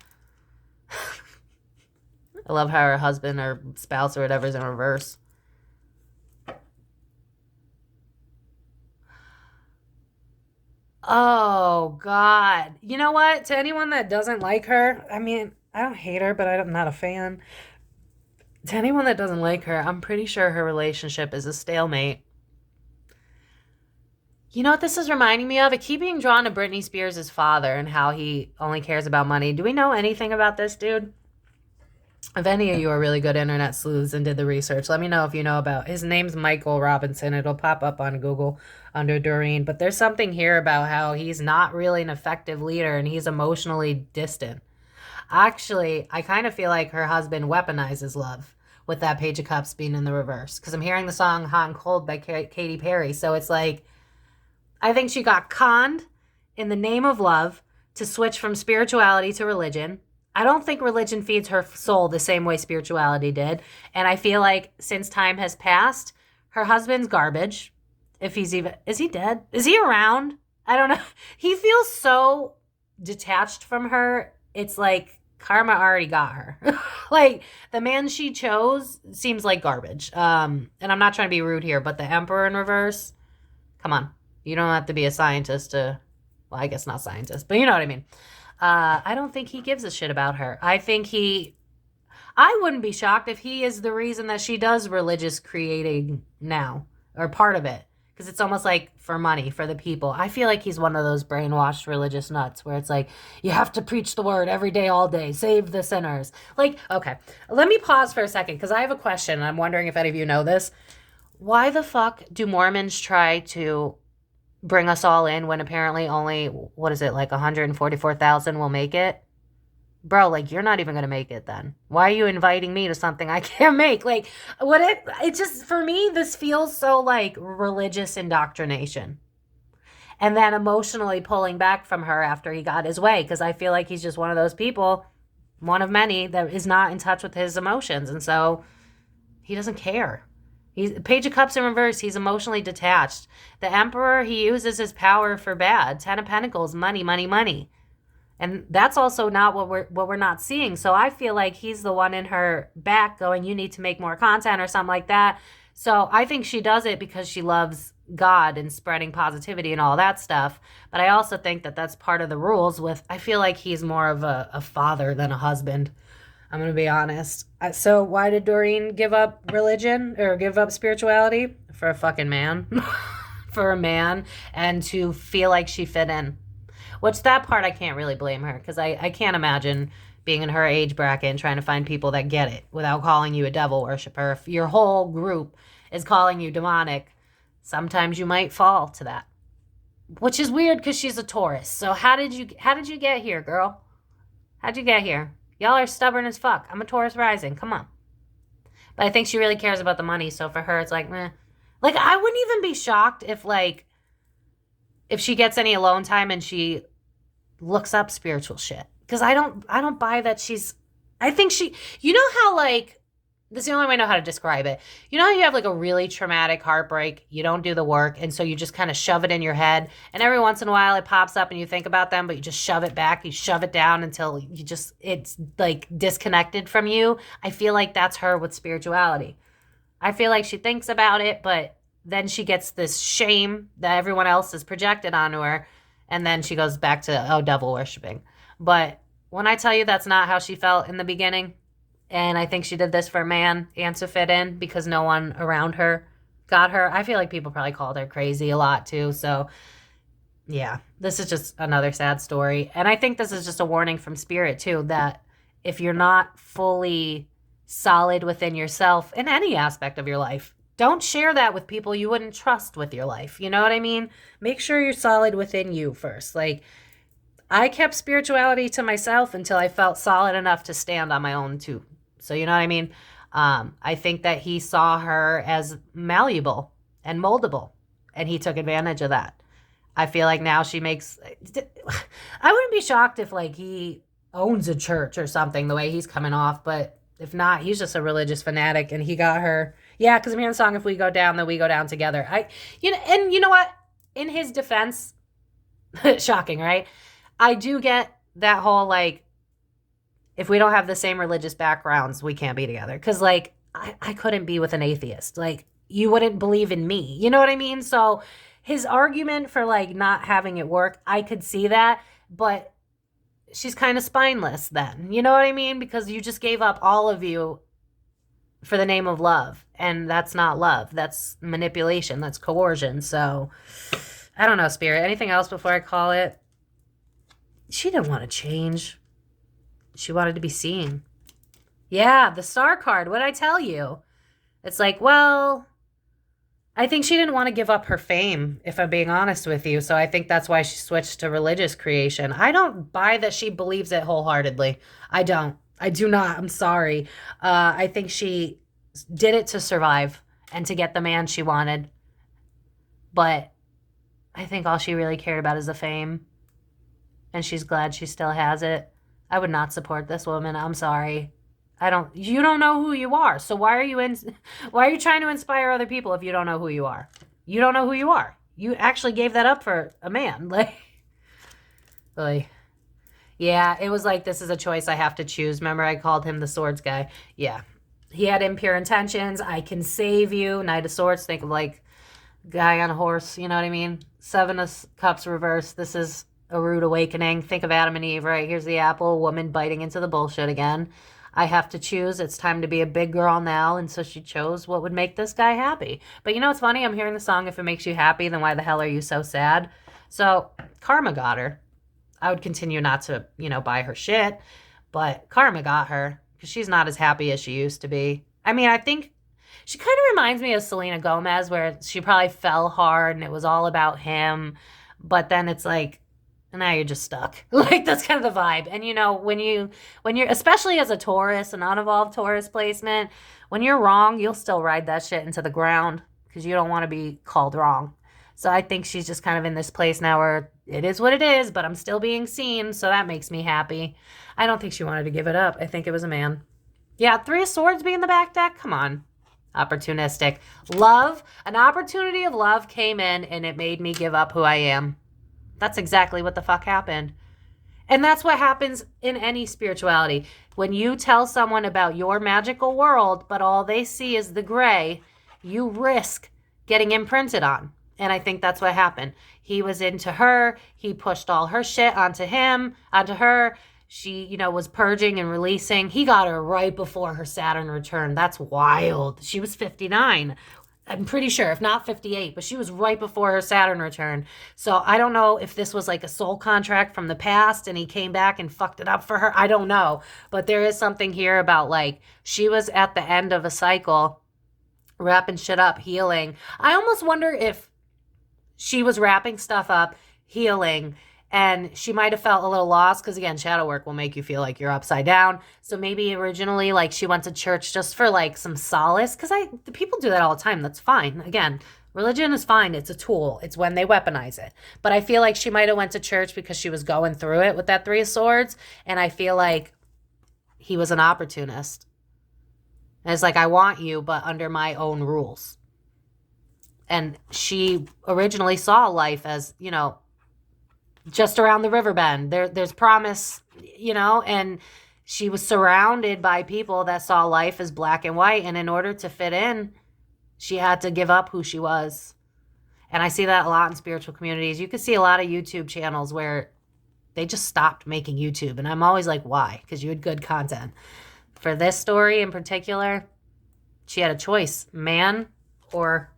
I love how her husband or spouse or whatever is in reverse. Oh, God. You know what? To anyone that doesn't like her, I mean, I don't hate her, but I'm not a fan. To anyone that doesn't like her, I'm pretty sure her relationship is a stalemate. You know what this is reminding me of? I keep being drawn to Britney Spears' father and how he only cares about money. Do we know anything about this dude? If any of you are really good internet sleuths and did the research, let me know if you know about. His name's Michael Robinson. It'll pop up on Google under Doreen. But there's something here about how he's not really an effective leader and he's emotionally distant. Actually, I kind of feel like her husband weaponizes love with that Page of Cups being in the reverse. Because I'm hearing the song Hot and Cold by Katy Perry. So it's like, I think she got conned in the name of love to switch from spirituality to religion. I don't think religion feeds her soul the same way spirituality did. And I feel like since time has passed, her husband's garbage. If he's even, is he dead? Is he around? I don't know. He feels so detached from her. It's like karma already got her. Like, the man she chose seems like garbage. And I'm not trying to be rude here, but the Emperor in reverse, come on. You don't have to be a scientist to, well, I guess not scientist, but you know what I mean. I don't think he gives a shit about her. I wouldn't be shocked if he is the reason that she does religious creating now, or part of it. Because it's almost like for money, for the people. I feel like he's one of those brainwashed religious nuts where it's like, you have to preach the word every day, all day. Save the sinners. Like, okay, let me pause for a second because I have a question. And I'm wondering if any of you know this. Why the fuck do Mormons try to bring us all in when apparently only, what is it, like 144,000 will make it? Bro, like, you're not even going to make it then. Why are you inviting me to something I can't make? Like, it just, for me, this feels so like religious indoctrination. And then emotionally pulling back from her after he got his way, because I feel like he's just one of those people, one of many, that is not in touch with his emotions. And so he doesn't care. He's Page of Cups in reverse. He's emotionally detached. The Emperor, he uses his power for bad. Ten of Pentacles, money, money, money. And that's also not what we're not seeing. So I feel like he's the one in her back going, you need to make more content or something like that. So I think she does it because she loves God and spreading positivity and all that stuff. But I also think that that's part of the rules with, I feel like he's more of a father than a husband. I'm going to be honest. So why did Doreen give up religion or give up spirituality? For a fucking man. For a man. And to feel like she fit in. Which that part I can't really blame her, because I can't imagine being in her age bracket and trying to find people that get it without calling you a devil worshiper. If your whole group is calling you demonic, sometimes you might fall to that. Which is weird because she's a Taurus. So how did you get here, girl? How'd you get here? Y'all are stubborn as fuck. I'm a Taurus rising. Come on. But I think she really cares about the money. So for her, it's like, meh. Like, I wouldn't even be shocked if she gets any alone time and she looks up spiritual shit. Because I don't buy that I think you know how, like, this is the only way I know how to describe it. You know how you have, like, a really traumatic heartbreak, you don't do the work, and so you just kind of shove it in your head, and every once in a while it pops up and you think about them, but you just shove it back, you shove it down until it's, like, disconnected from you. I feel like that's her with spirituality. I feel like she thinks about it, but then she gets this shame that everyone else has projected onto her, and then she goes back to, devil worshiping. But when I tell you that's not how she felt in the beginning, and I think she did this for a man and to fit in because no one around her got her, I feel like people probably called her crazy a lot too. So, yeah, this is just another sad story. And I think this is just a warning from Spirit too, that if you're not fully solid within yourself in any aspect of your life, don't share that with people you wouldn't trust with your life. You know what I mean? Make sure you're solid within you first. Like, I kept spirituality to myself until I felt solid enough to stand on my own too. So you know what I mean? I think that he saw her as malleable and moldable, and he took advantage of that. I feel like now she makes... I wouldn't be shocked if, like, he owns a church or something, the way he's coming off, but if not, he's just a religious fanatic, and he got her... Yeah, because I'm hearing the song, if we go down, then we go down together. And you know what? In his defense, shocking, right? I do get that whole, like, if we don't have the same religious backgrounds, we can't be together. Because, like, I couldn't be with an atheist. Like, you wouldn't believe in me. You know what I mean? So his argument for, like, not having it work, I could see that. But she's kind of spineless then. You know what I mean? Because you just gave up all of you for the name of love. And that's not love. That's manipulation. That's coercion. So, I don't know, Spirit. Anything else before I call it? She didn't want to change. She wanted to be seen. Yeah, the Star card. What'd I tell you? It's like, well, I think she didn't want to give up her fame, if I'm being honest with you. So I think that's why she switched to religious creation. I don't buy that she believes it wholeheartedly. I don't. I do not. I'm sorry. I think she did it to survive and to get the man she wanted. But I think all she really cared about is the fame. And she's glad she still has it. I would not support this woman. I'm sorry. You don't know who you are. So why are you trying to inspire other people if you don't know who you are? You don't know who you are. You actually gave that up for a man. Like, yeah, it was like, this is a choice I have to choose. Remember, I called him the swords guy. Yeah. He had impure intentions. I can save you. Knight of Swords. Think of, like, guy on a horse. You know what I mean? Seven of Cups reversed. This is a rude awakening. Think of Adam and Eve, right? Here's the apple, woman biting into the bullshit again. I have to choose. It's time to be a big girl now. And so she chose what would make this guy happy. But you know what's funny? I'm hearing the song, if it makes you happy, then why the hell are you so sad? So karma got her. I would continue not to, buy her shit. But karma got her because she's not as happy as she used to be. I mean, I think she kind of reminds me of Selena Gomez, where she probably fell hard and it was all about him. But then it's like, now you're just stuck. Like, that's kind of the vibe. And, when you're, especially as a Taurus, an unevolved Taurus placement, when you're wrong, you'll still ride that shit into the ground because you don't want to be called wrong. So I think she's just kind of in this place now where it is what it is, but I'm still being seen. So that makes me happy. I don't think she wanted to give it up. I think it was a man. Yeah, Three of Swords being the back deck. Come on. Opportunistic. Love, an opportunity of love came in and it made me give up who I am. That's exactly what the fuck happened. And that's what happens in any spirituality. When you tell someone about your magical world, but all they see is the gray, you risk getting imprinted on. And I think that's what happened. He was into her. He pushed all her shit onto him, onto her. She, you know, was purging and releasing. He got her right before her Saturn return. That's wild. She was 59. I'm pretty sure, if not 58, but she was right before her Saturn return. So I don't know if this was like a soul contract from the past and he came back and fucked it up for her. I don't know. But there is something here about like she was at the end of a cycle, wrapping shit up, healing. I almost wonder if she was wrapping stuff up, healing, and she might have felt a little lost because, again, shadow work will make you feel like you're upside down. So maybe originally, like, she went to church just for, like, some solace. Because the people do that all the time. That's fine. Again, religion is fine. It's a tool. It's when they weaponize it. But I feel like she might have went to church because she was going through it with that Three of Swords. And I feel like he was an opportunist. And it's like, I want you, but under my own rules. And she originally saw life as, you know, just around the river bend. There's promise, you know, and she was surrounded by people that saw life as black and white. And in order to fit in, she had to give up who she was. And I see that a lot in spiritual communities. You can see a lot of YouTube channels where they just stopped making YouTube. And I'm always like, why? Because you had good content. For this story in particular, she had a choice, man or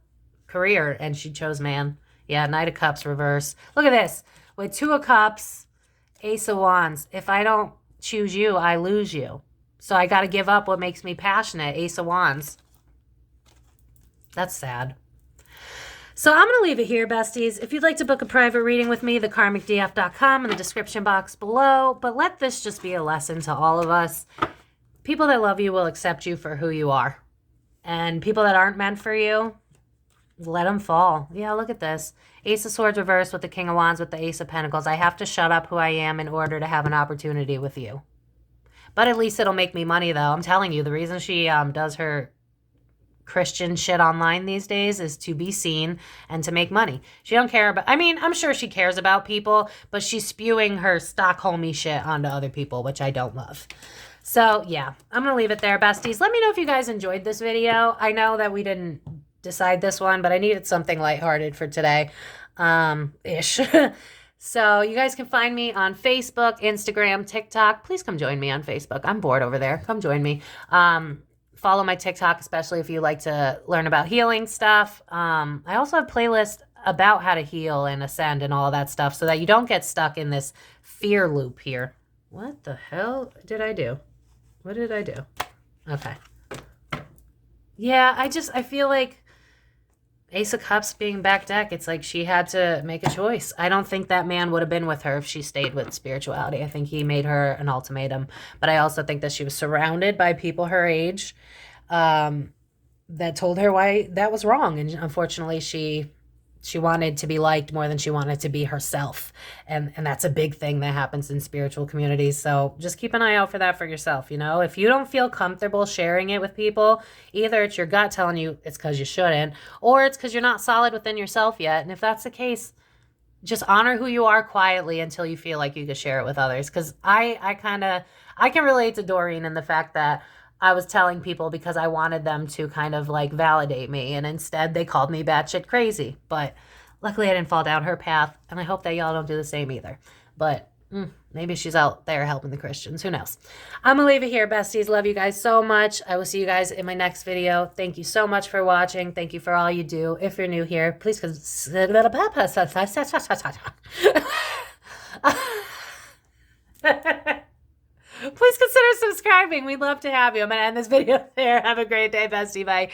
career, and she chose man. Yeah, Knight of Cups reverse. Look at this. With Two of Cups, Ace of Wands. If I don't choose you, I lose you. So I got to give up what makes me passionate. Ace of Wands. That's sad. So I'm going to leave it here, besties. If you'd like to book a private reading with me, thekarmicdf.com in the description box below. But let this just be a lesson to all of us. People that love you will accept you for who you are. And people that aren't meant for you, let them fall. Yeah, look at this. Ace of Swords reversed with the King of Wands with the Ace of Pentacles. I have to shut up who I am in order to have an opportunity with you. But at least it'll make me money, though. I'm telling you, the reason she does her Christian shit online these days is to be seen and to make money. She don't care about... I mean, I'm sure she cares about people, but she's spewing her Stockholmy shit onto other people, which I don't love. So, yeah. I'm going to leave it there, besties. Let me know if you guys enjoyed this video. I know that we didn't decide this one, but I needed something lighthearted for today, ish. So you guys can find me on Facebook, Instagram, TikTok. Please come join me on Facebook. I'm bored over there. Come join me. Follow my TikTok, especially if you like to learn about healing stuff. I also have playlists about how to heal and ascend and all of that stuff so that you don't get stuck in this fear loop here. What the hell did I do? What did I do? Okay. Yeah, I feel like Ace of Cups being back deck, it's like she had to make a choice. I don't think that man would have been with her if she stayed with spirituality. I think he made her an ultimatum. But I also think that she was surrounded by people her age that told her why that was wrong. And unfortunately, she wanted to be liked more than she wanted to be herself. And that's a big thing that happens in spiritual communities. So just keep an eye out for that for yourself. You know, if you don't feel comfortable sharing it with people, either it's your gut telling you it's because you shouldn't, or it's because you're not solid within yourself yet. And if that's the case, just honor who you are quietly until you feel like you can share it with others. Because I can relate to Doreen in the fact that I was telling people because I wanted them to kind of like validate me. And instead they called me batshit crazy. But luckily I didn't fall down her path. And I hope that y'all don't do the same either. But maybe she's out there helping the Christians. Who knows? I'm going to leave it here, besties. Love you guys so much. I will see you guys in my next video. Thank you so much for watching. Thank you for all you do. If you're new here, please consider... Please consider subscribing. We'd love to have you. I'm going to end this video there. Have a great day, bestie. Bye.